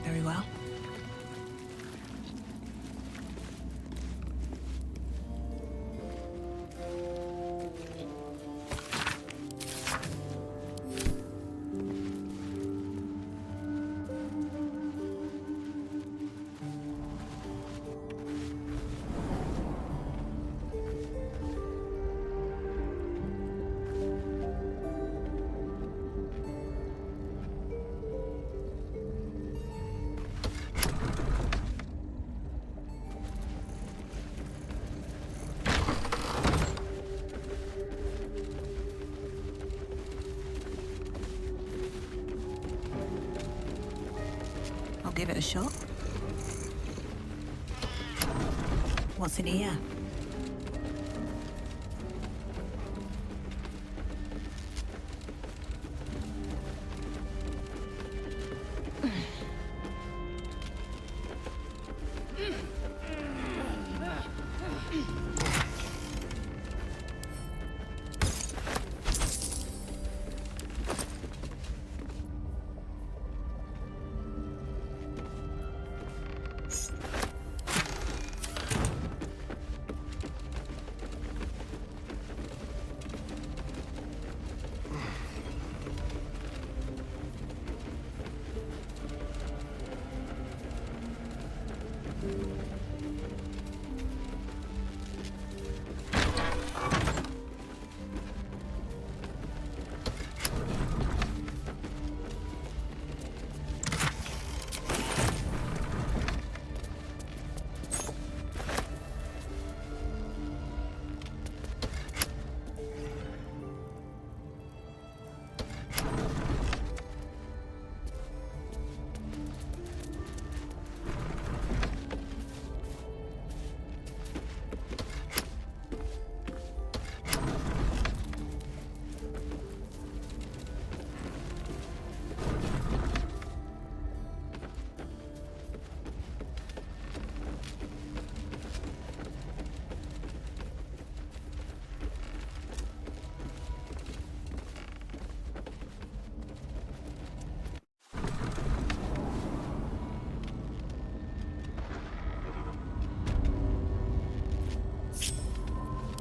Very well. I'll give it a shot. What's in here?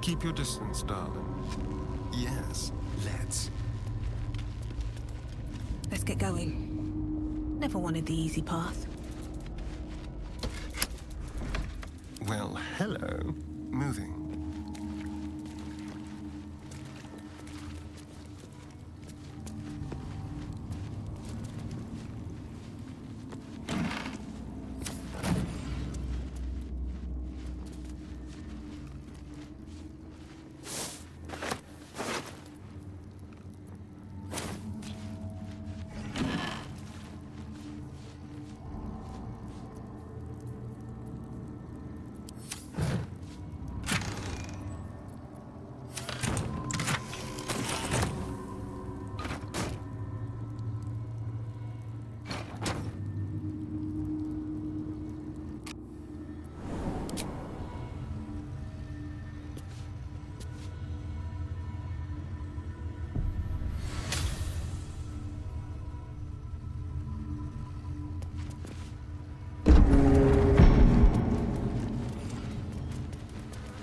Keep your distance, darling. Yes, let's. Let's get going. Never wanted the easy path. Well, hello. Moving.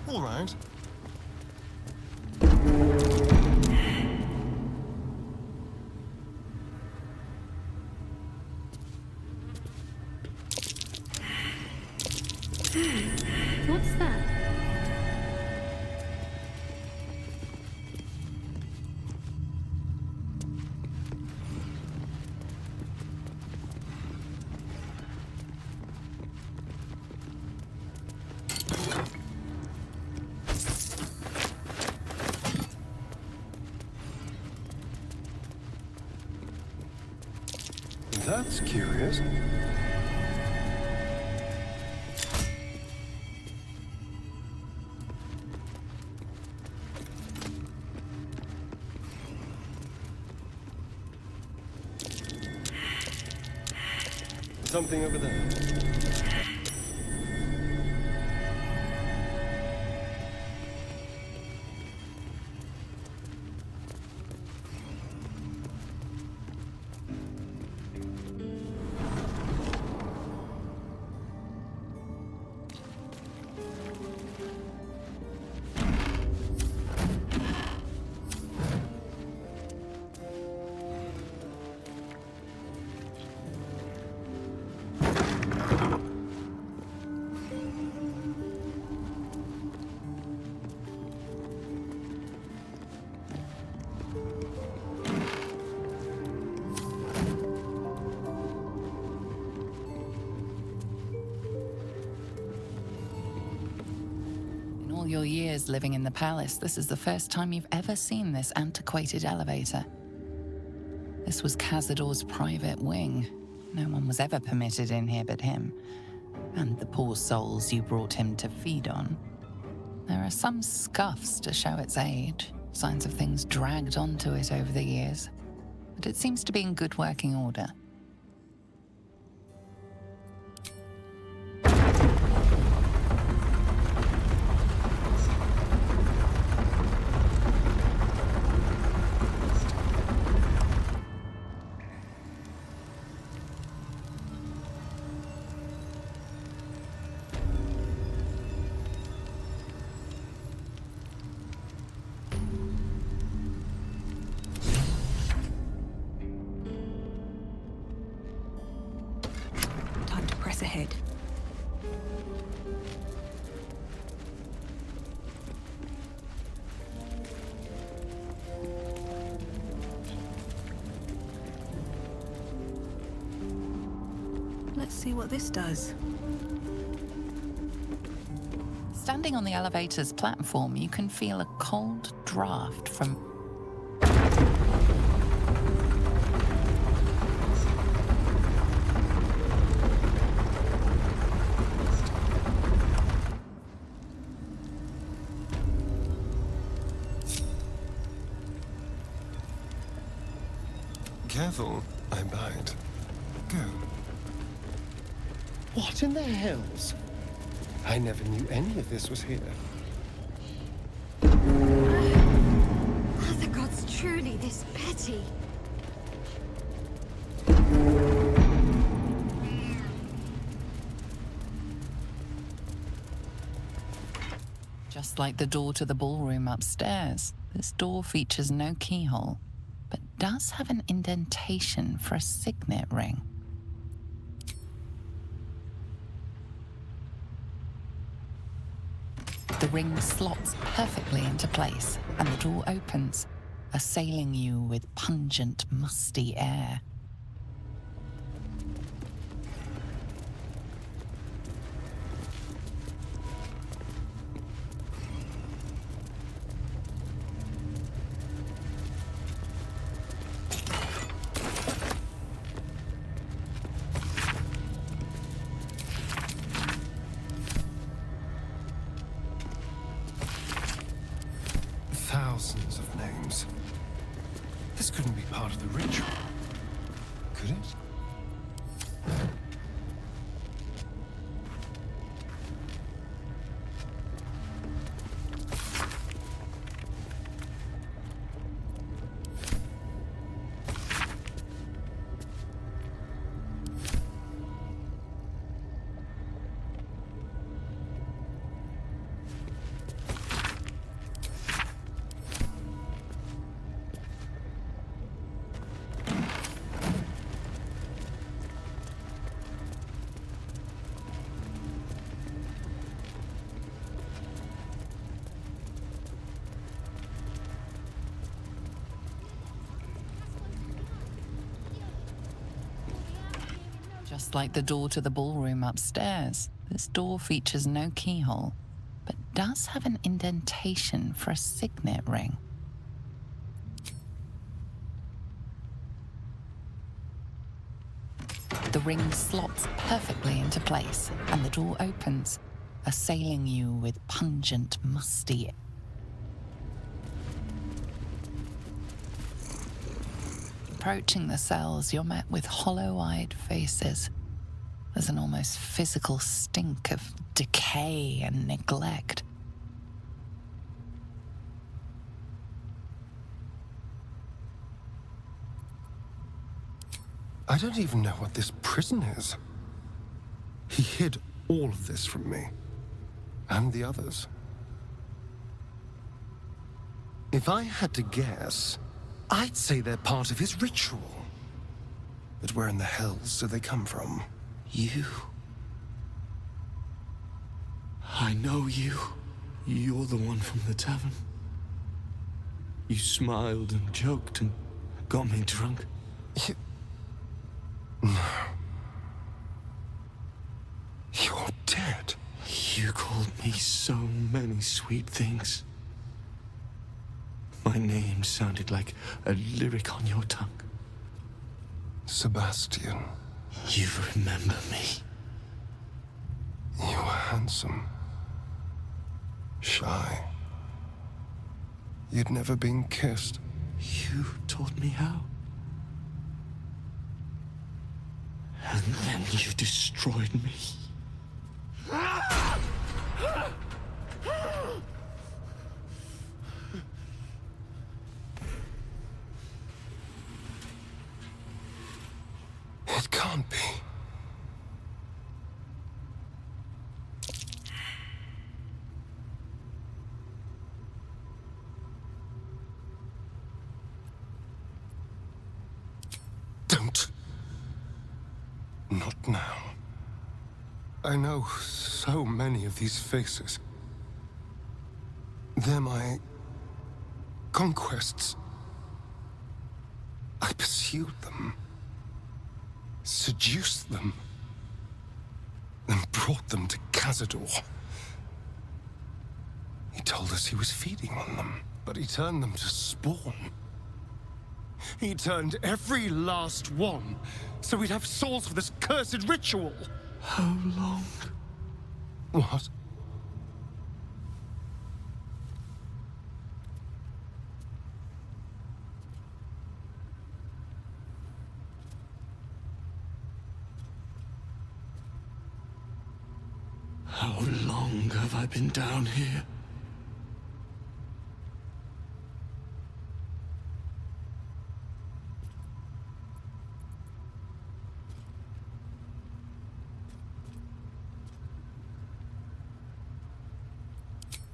All right. What's that? That's curious. something over there. All your years living in the palace, this is the first time you've ever seen this antiquated elevator. This was Cazador's private wing. No one was ever permitted in here but him, and the poor souls you brought him to feed on. There are some scuffs to show its age, signs of things dragged onto it over the years, but it seems to be in good working order. Time to press ahead. Let's see what this does. Standing on the elevator's platform, you can feel a cold draft from... Careful, I bite. Go. What in the hells? I never knew any of this was here. Are the gods truly this petty? Just like the door to the ballroom upstairs, this door features no keyhole, but does have an indentation for a signet ring. The ring slots perfectly into place, and the door opens, assailing you with pungent, musty air. Thousands of names. This couldn't be part of the ritual, could it? Just like the door to the ballroom upstairs, this door features no keyhole, but does have an indentation for a signet ring. The ring slots perfectly into place, and the door opens, assailing you with pungent, musty air. Approaching the cells, you're met with hollow-eyed faces. There's an almost physical stink of decay and neglect. I don't even know what this prison is. He hid all of this from me. And the others. If I had to guess, I'd say they're part of his ritual. But where in the hells do they come from? You. I know you. You're the one from the tavern. You smiled and joked and got me drunk. No. You're dead. You called me so many sweet things. My name sounded like a lyric on your tongue. Sebastian. You remember me. You were handsome. Shy. You'd never been kissed. You taught me how. And then you destroyed me. It can't be. Don't. Not now. I know so many of these faces. They're my conquests. I pursued them, seduced them, then brought them to Cazador. He told us he was feeding on them, but he turned them to spawn. He turned every last one, so we'd have souls for this cursed ritual. How long? What? How long have I been down here?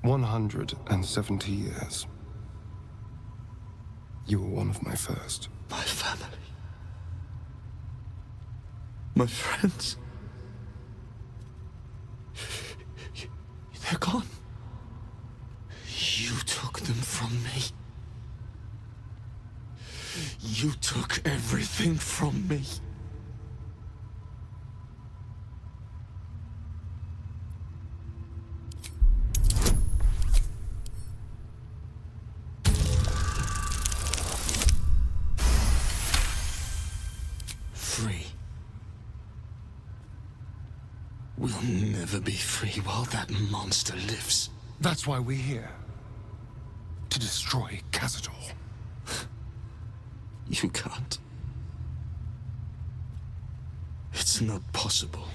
"170 years. You were one of my first. My family. My friends. They're gone. You took them from me. You took everything from me. Free. We'll never be free while that monster lives. That's why we're here. To destroy Cazador. You can't. It's not possible.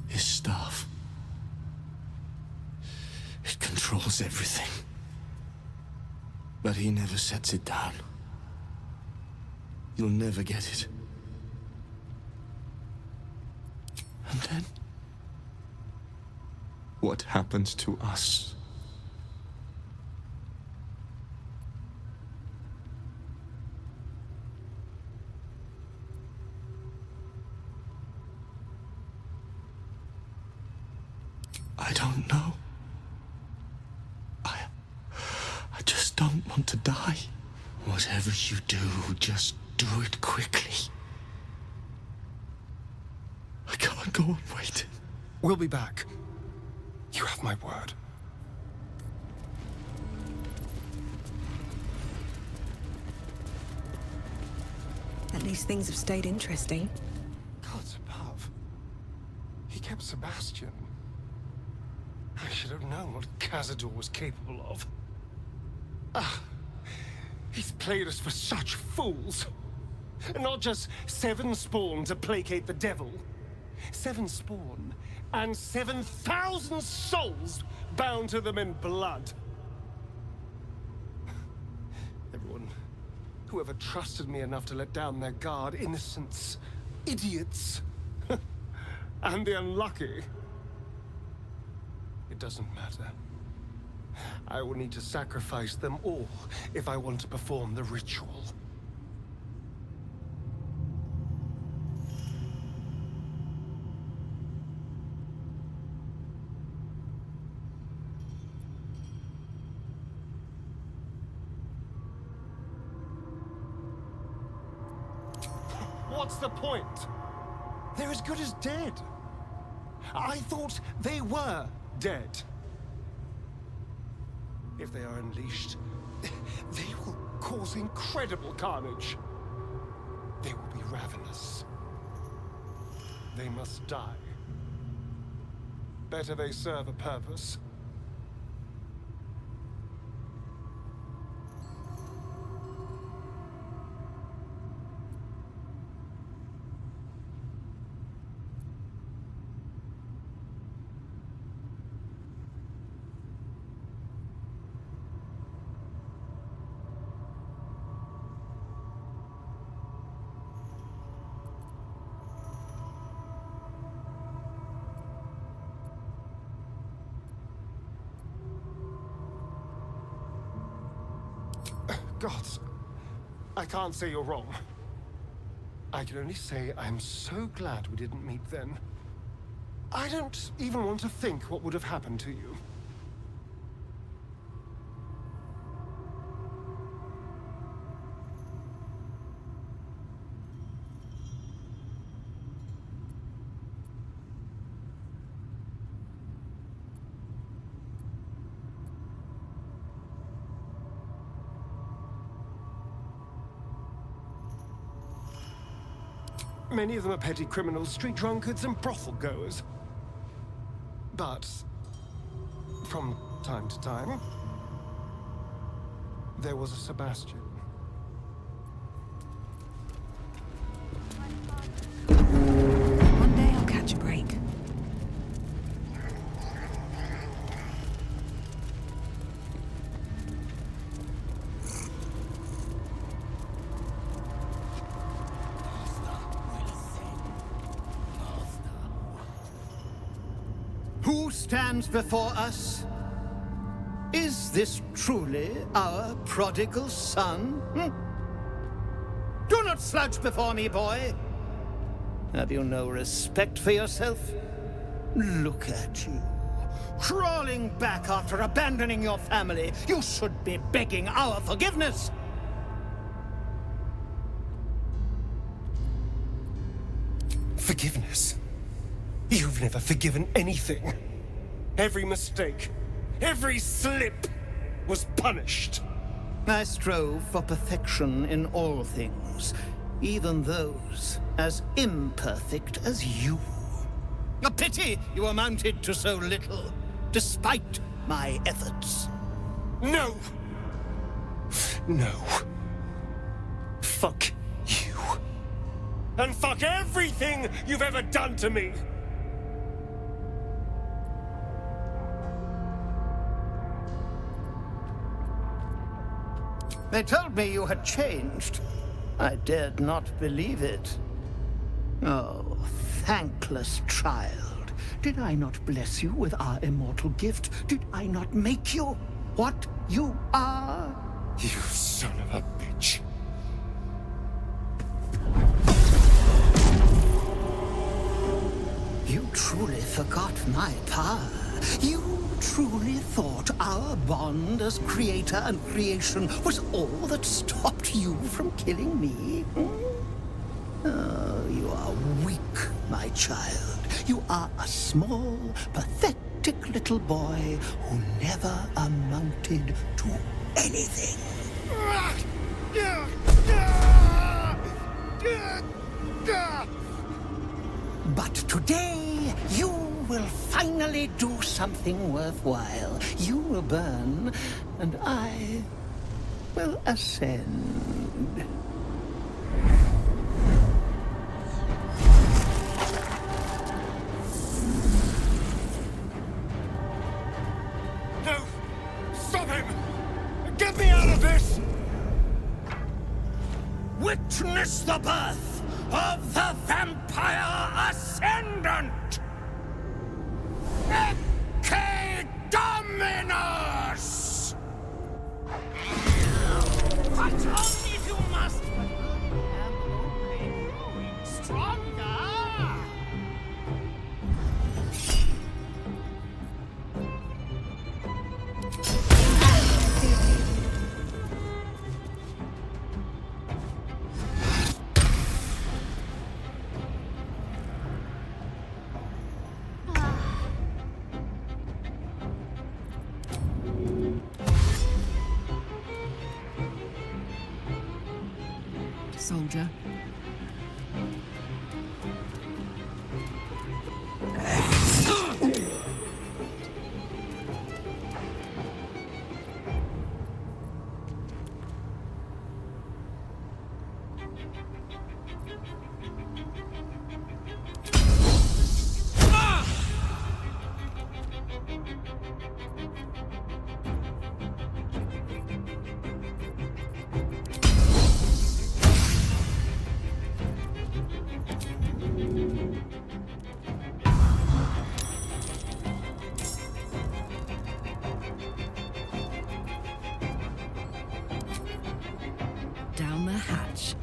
His staff. It controls everything. But he never sets it down. You'll never get it. And then? What happens to us? I don't know. I just don't want to die. Whatever you do, just do it quickly. I can't go on waiting. We'll be back. You have my word. At least things have stayed interesting. Gods above. He kept Sebastian. I should have known what Cazador was capable of. He's played us for such fools. Not just 7 spawn to placate the devil. 7 spawn and 7,000 souls bound to them in blood. Everyone, whoever trusted me enough to let down their guard, innocents, idiots, and the unlucky. It doesn't matter. I will need to sacrifice them all if I want to perform the ritual. What's the point? They're as good as dead. I thought they were dead. If they are unleashed, they will cause incredible carnage. They will be ravenous. They must die. Better they serve a purpose. Gods, I can't say you're wrong. I can only say I'm so glad we didn't meet then. I don't even want to think what would have happened to you. Many of them are petty criminals, street drunkards, and brothel goers. But, from time to time, there was a Sebastian. One day I'll catch a break. Who stands before us? Is this truly our prodigal son? Do not slouch before me, boy. Have you no respect for yourself? Look at you, crawling back after abandoning your family. You should be begging our forgiveness. Forgiveness? You've never forgiven anything. Every mistake, every slip was punished. I strove for perfection in all things, even those as imperfect as you. A pity you amounted to so little, despite my efforts. No! No. Fuck you. And fuck everything you've ever done to me! They told me you had changed. I dared not believe it. Oh, thankless child. Did I not bless you with our immortal gift? Did I not make you what you are? You son of a bitch. You truly forgot my power. You truly thought our bond as creator and creation was all that stopped you from killing me? Oh, you are weak, my child. You are a small, pathetic little boy who never amounted to anything. But today, you will finally do something worthwhile. You will burn, and I will ascend. No! Stop him! Get me out of this! Witness the birth of the Vampire Ascendant! Ecce Dominus! Fight on if you must, but I am only growing stronger! Soldier. Down the hatch.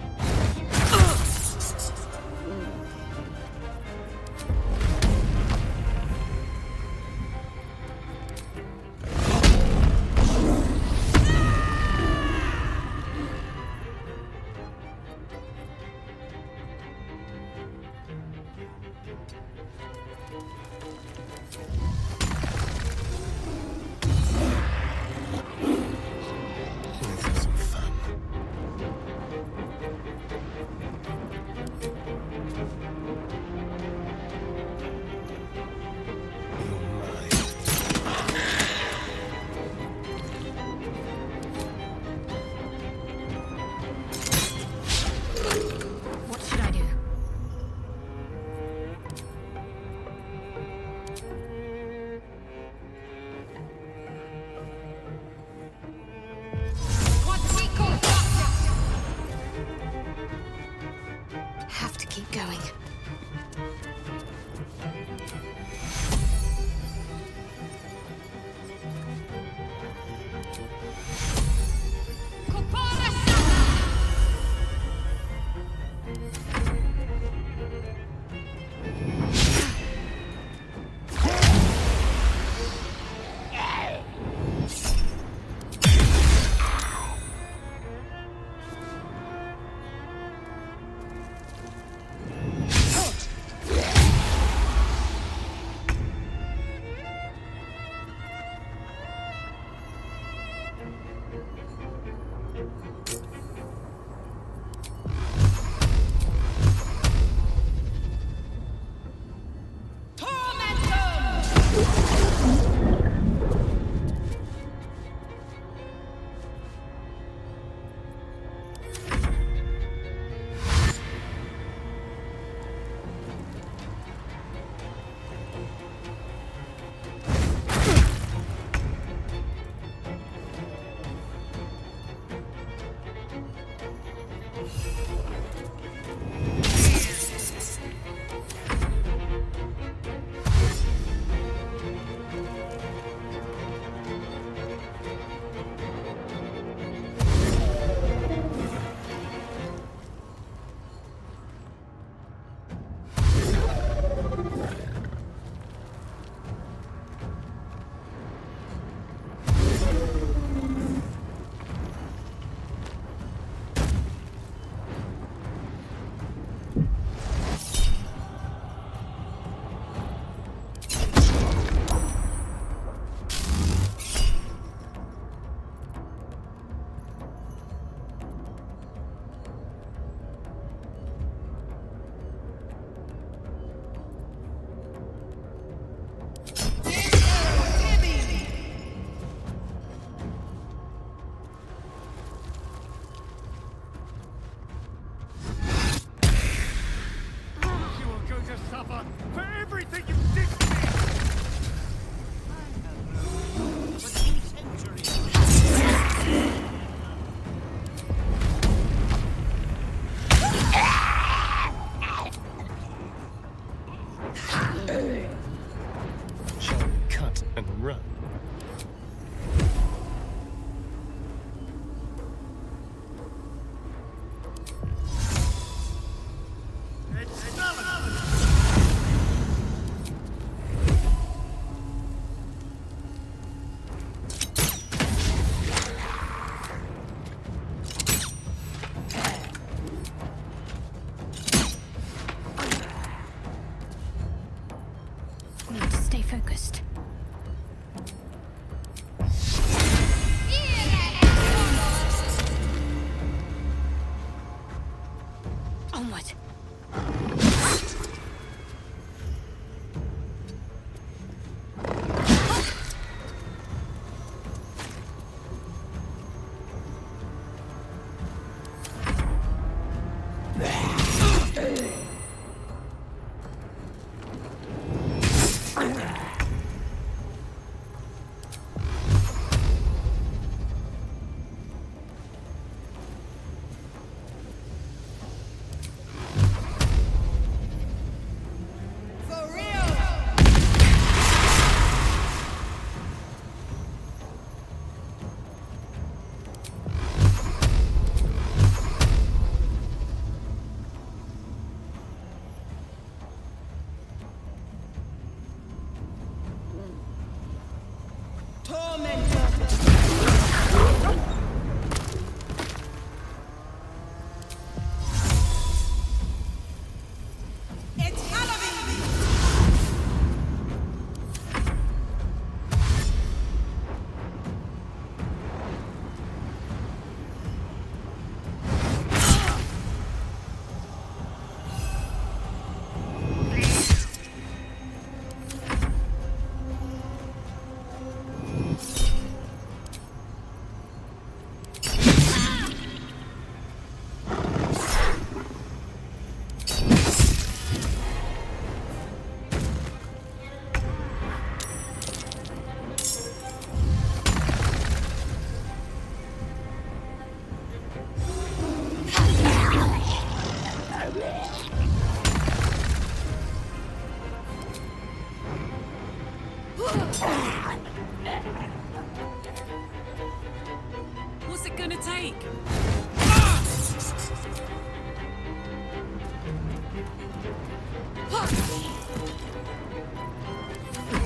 take!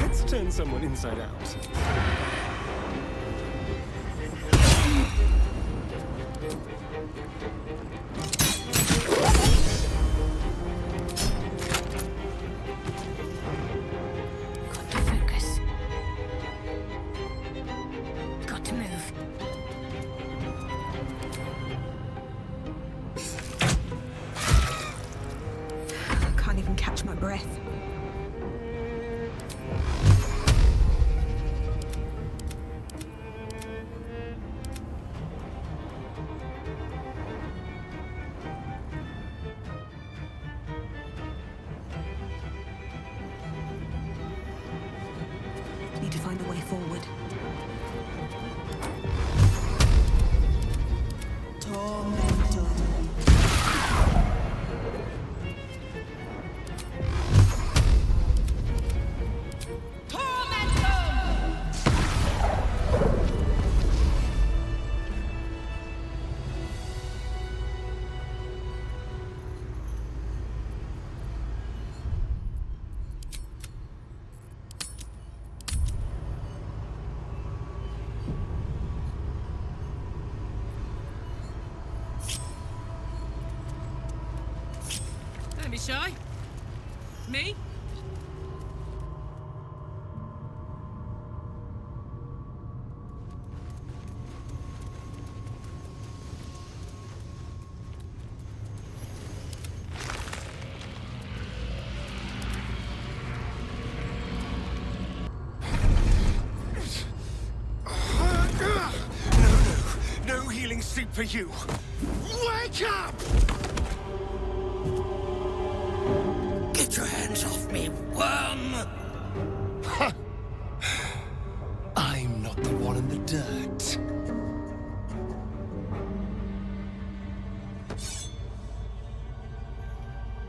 Let's turn someone inside out. Got to focus. Got to move. I can't even catch my breath. Need to find a way forward. Don't be shy. Me? No healing soup for you. Wake up! Get your hands off me, worm! I'm not the one in the dirt.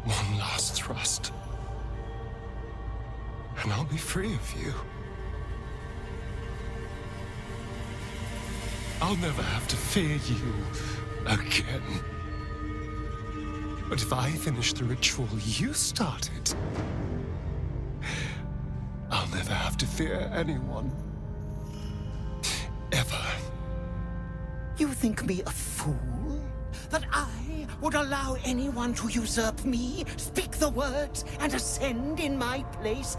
One last thrust. And I'll be free of you. I'll never have to fear you again. But if I finish the ritual you started, I'll never have to fear anyone. Ever. You think me a fool? That I would allow anyone to usurp me, speak the words, and ascend in my place?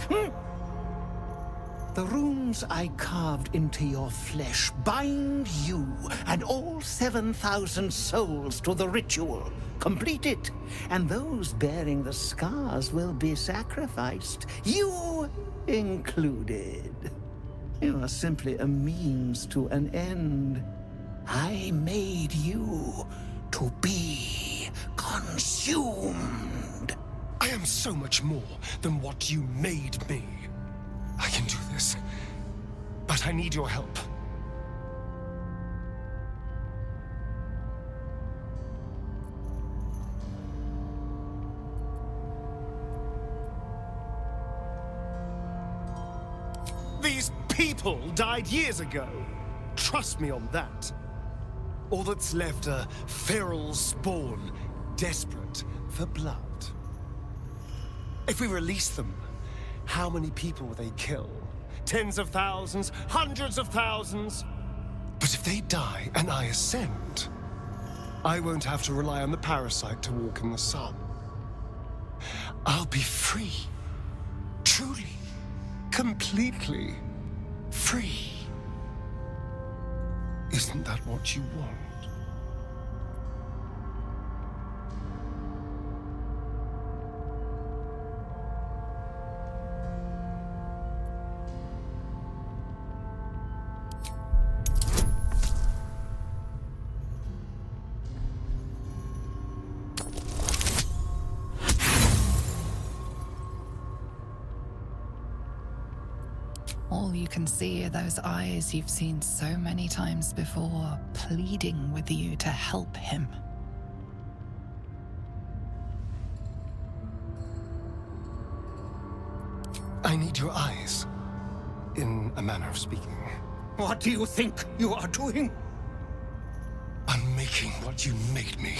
The runes I carved into your flesh bind you and all 7,000 souls to the ritual. Complete it, and those bearing the scars will be sacrificed, you included. You are simply a means to an end. I made you to be consumed. I am so much more than what you made me. I can do this, but I need your help. These people died years ago. Trust me on that. All that's left are feral spawn, desperate for blood. If we release them, how many people will they kill? Tens of thousands? Hundreds of thousands? But if they die and I ascend, I won't have to rely on the parasite to walk in the sun. I'll be free. Truly. Completely free. Isn't that what you want? All you can see are those eyes you've seen so many times before, pleading with you to help him. I need your eyes, in a manner of speaking. What do you think you are doing? taking what you made me.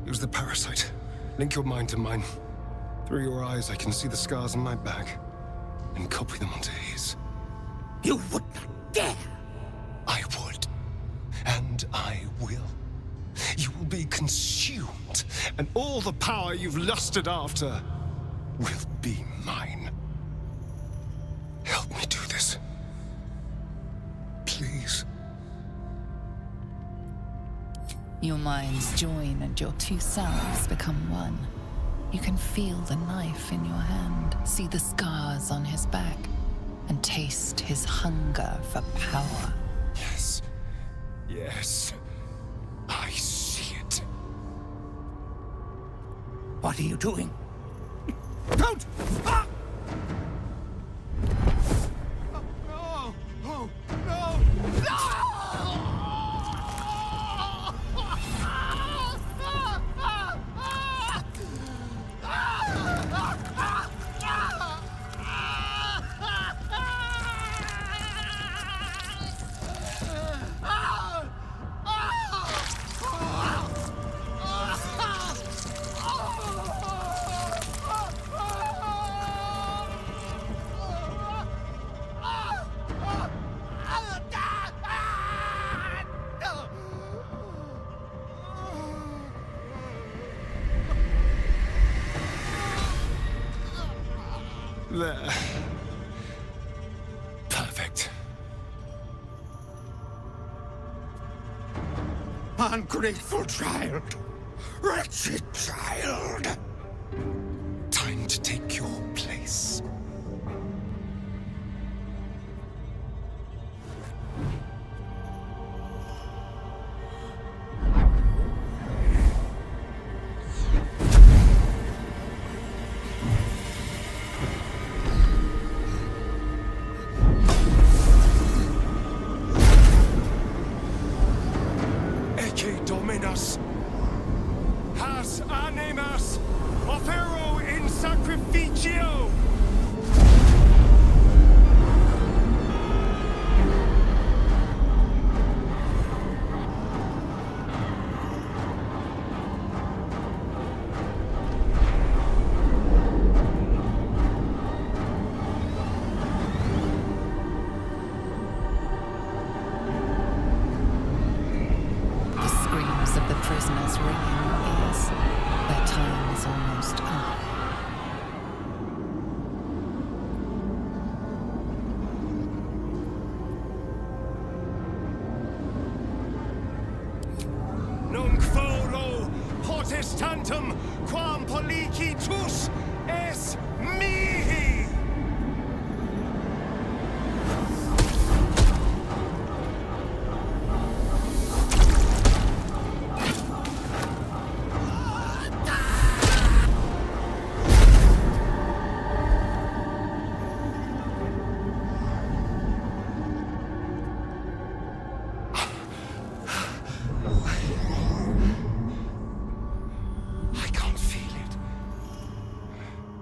Use the parasite. Link your mind to mine. Through your eyes, I can see the scars on my back, and copy them onto his. You would not dare! I would. And I will. You will be consumed, and all the power you've lusted after will be mine. Help me do this. Please. Your minds join and your two selves become one. You can feel the knife in your hand, see the scars on his back, and taste his hunger for power. Yes. Yes. I see it. What are you doing? Don't! Ah! No! Oh, no! There. Perfect. Ungrateful child! Wretched child! Time to take your place. Dominus, has animas, offero in sacrificio. Prisoners ring in your ears. Their time is almost up. Nunc volo potestantem quam policitus es mihi.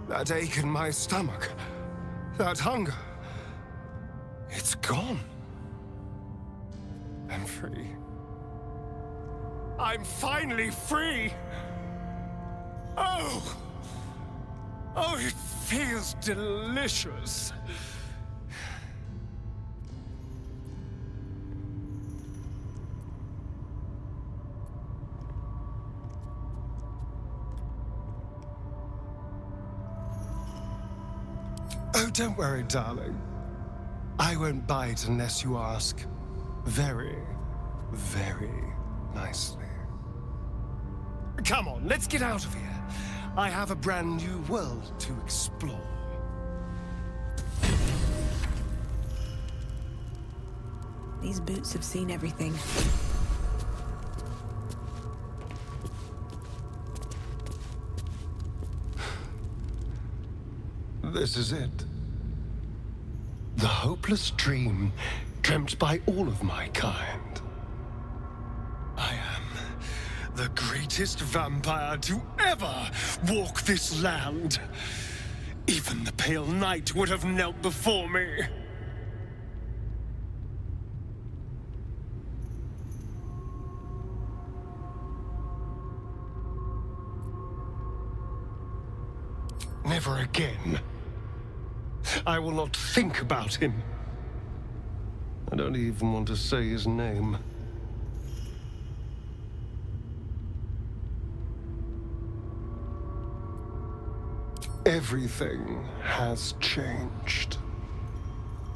That ache in my stomach, that hunger, it's gone. I'm free. I'm finally free! Oh! Oh, it feels delicious. Oh, don't worry, darling. I won't bite unless you ask very, very nicely. Come on, let's get out of here. I have a brand new world to explore. These boots have seen everything. This is it. The hopeless dream dreamt by all of my kind. I am the greatest vampire to ever walk this land. Even the pale knight would have knelt before me. Never again. I will not think about him. I don't even want to say his name. Everything has changed.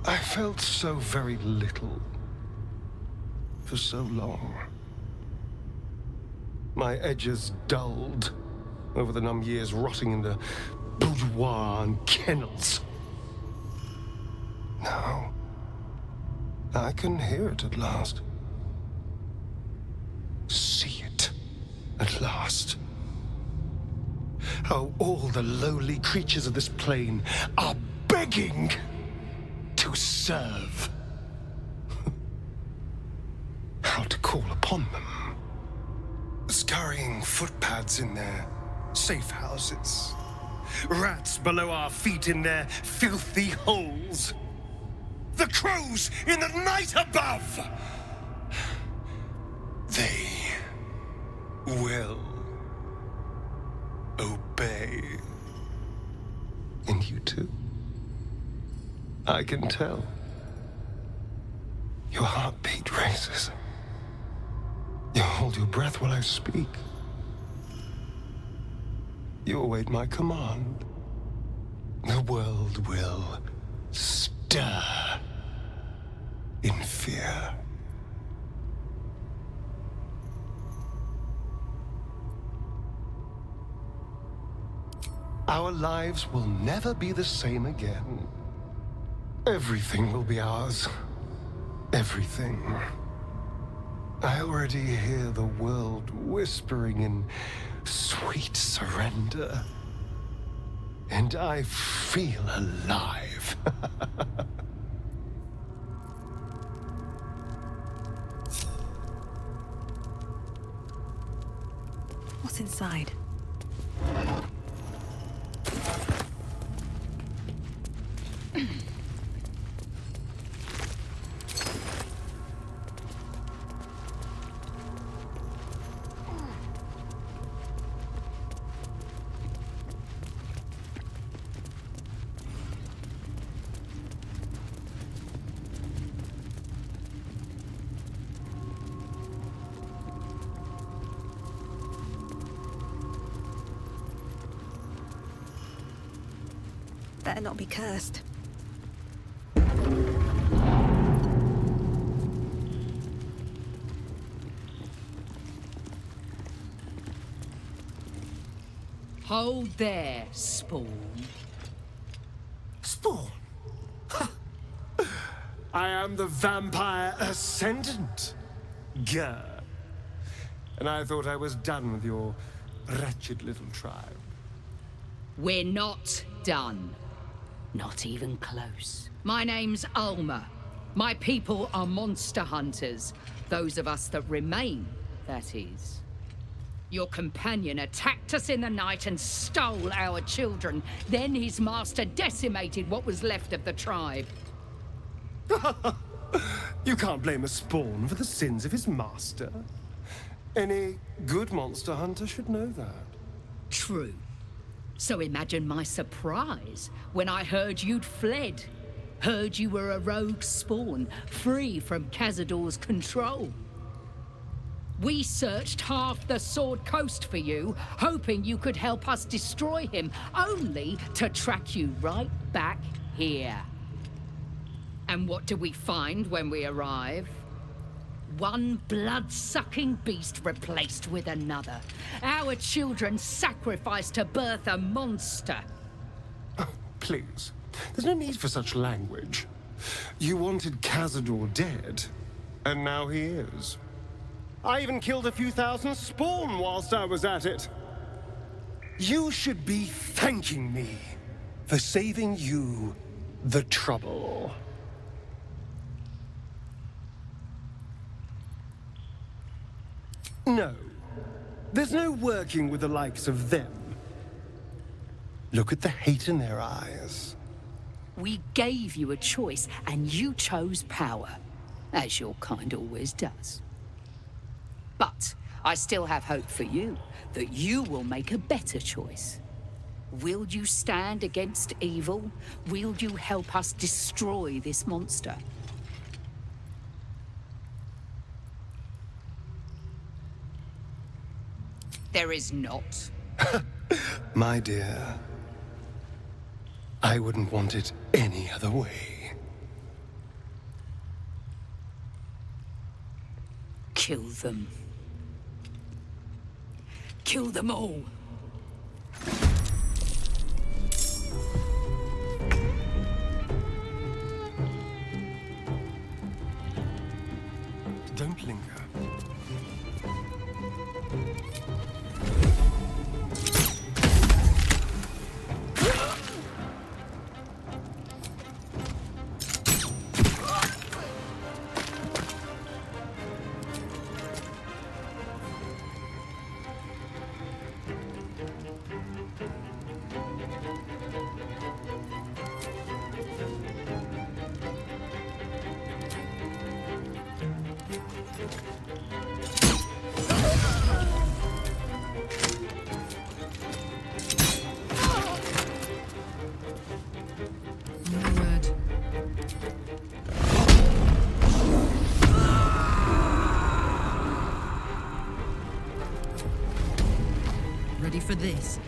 I felt so very little for so long. My edges dulled over the numb years rotting in the boudoir and kennels. Now, I can hear it at last. See it at last. How all the lowly creatures of this plane are begging to serve. How to call upon them. Scurrying footpads in their safe houses. Rats below our feet in their filthy holes. The crows in the night above! They will obey. And you too. I can tell. Your heartbeat races. You hold your breath while I speak. You await my command. The world will stir in fear. Our lives will never be the same again. Everything will be ours. Everything. I already hear the world whispering in sweet surrender. And I feel alive. What's inside? Better not be cursed. Hold there, Spawn. Spawn? I am the vampire ascendant, Gore. And I thought I was done with your wretched little tribe. We're not done. Not even close. My name's Alma. My people are monster hunters. Those of us that remain, that is. Your companion attacked us in the night and stole our children. Then his master decimated what was left of the tribe. You can't blame a Spawn for the sins of his master. Any good monster hunter should know that. True. So imagine my surprise when I heard you'd fled. Heard you were a rogue Spawn, free from Cazador's control. We searched half the Sword Coast for you, hoping you could help us destroy him, only to track you right back here. And what do we find when we arrive? One blood-sucking beast replaced with another. Our children sacrificed to birth a monster. Oh, please. There's no need for such language. You wanted Cazador dead, and now he is. I even killed a few thousand Spawn whilst I was at it. You should be thanking me for saving you the trouble. No. There's no working with the likes of them. Look at the hate in their eyes. We gave you a choice, and you chose power, as your kind always does. But I still have hope for you, that you will make a better choice. Will you stand against evil? Will you help us destroy this monster? There is not. My dear, I wouldn't want it any other way. Kill them. Kill them all. Don't linger. Ready for this?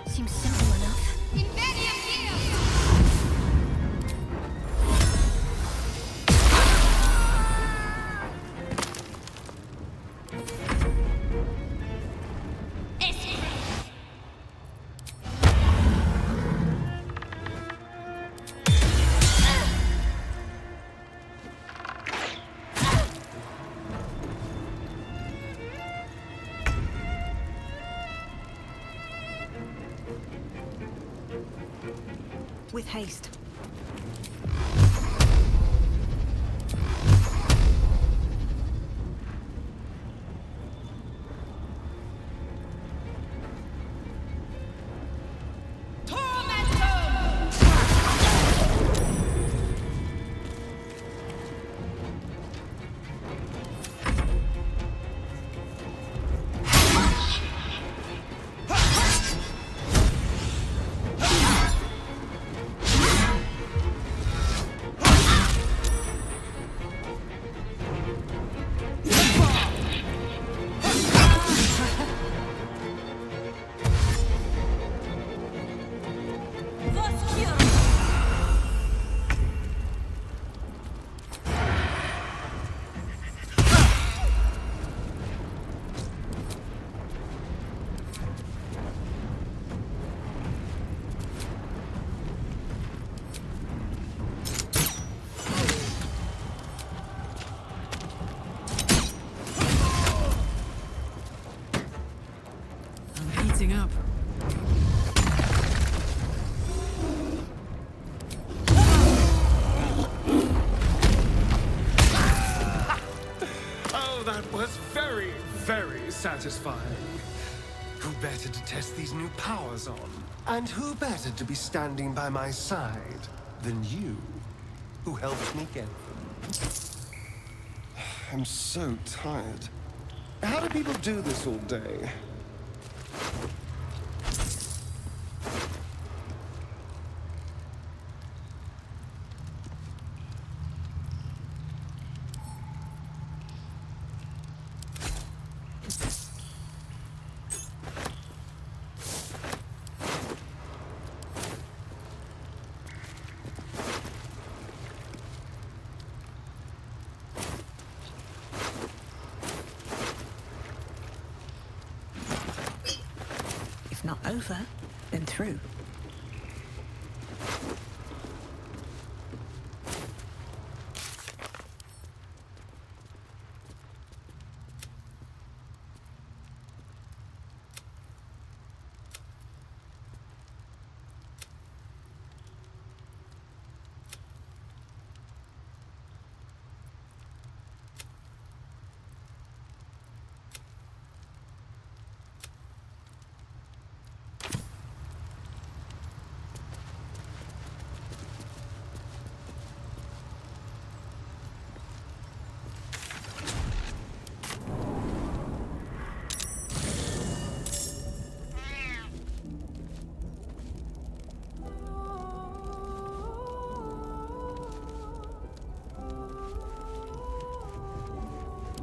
Seems simple enough. With haste. Up. Oh, that was very, very satisfying. Who better to test these new powers on? And who better to be standing by my side than you, who helped me get them? I'm so tired. How do people do this all day? If not over, then through.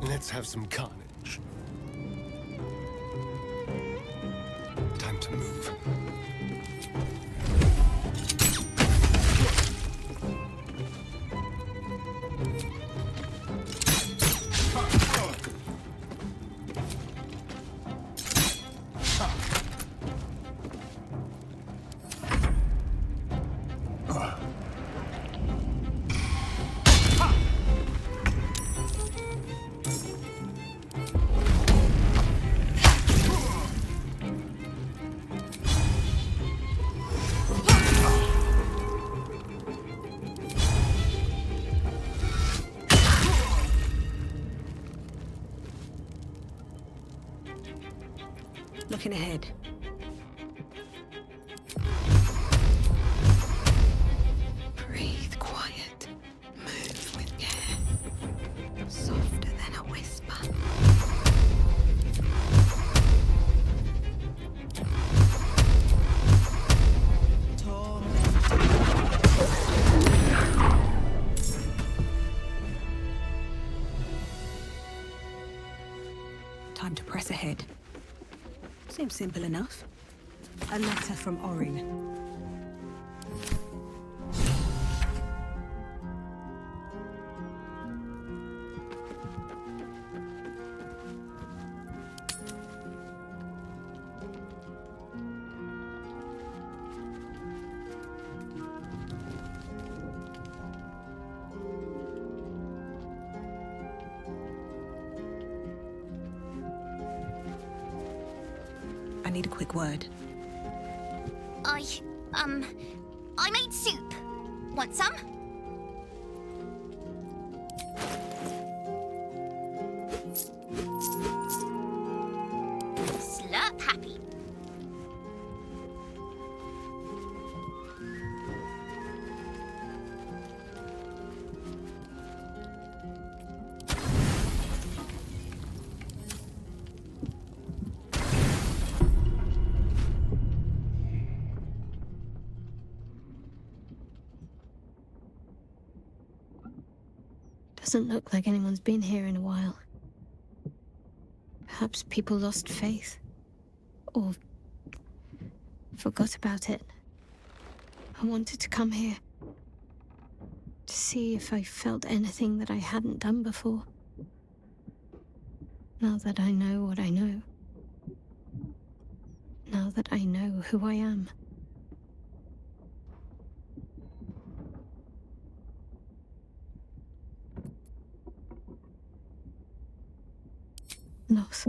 Let's have some carnage. Time to move. Looking ahead. Breathe quiet. Move with care. Softer than a whisper. Time to press ahead. Seems simple enough. A letter from Orin. I need a quick word. I made soup. Want some? Slurp happy. Doesn't look like anyone's been here in a while. Perhaps people lost faith. Or forgot about it. I wanted to come here. To see if I felt anything that I hadn't done before. Now that I know what I know. Now that I know who I am. Loss.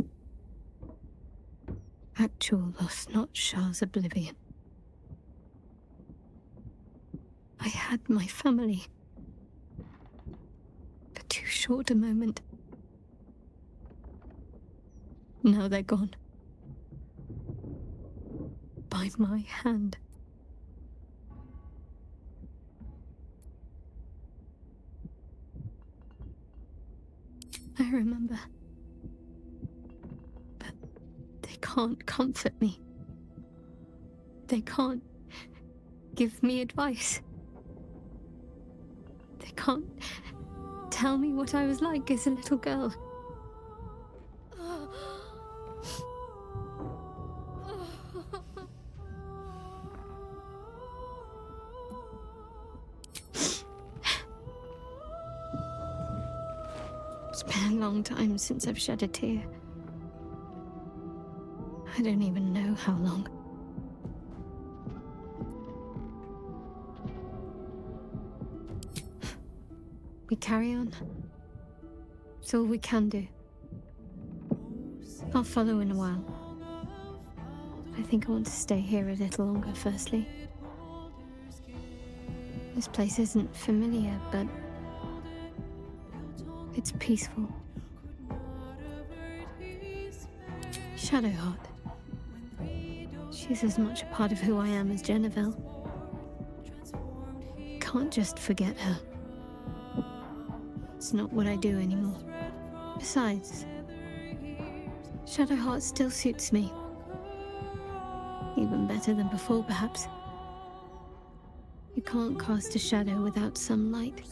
Actual loss, not Shah's oblivion. I had my family. For too short a moment. Now they're gone. By my hand. I remember. They can't comfort me. They can't give me advice. They can't tell me what I was like as a little girl. It's been a long time since I've shed a tear. I don't even know how long. We carry on. It's all we can do. I'll follow in a while. I think I want to stay here a little longer, firstly. This place isn't familiar, but it's peaceful. Shadowheart. She's as much a part of who I am as Jennifer. Can't just forget her. It's not what I do anymore. Besides, Shadowheart still suits me. Even better than before, perhaps. You can't cast a shadow without some light.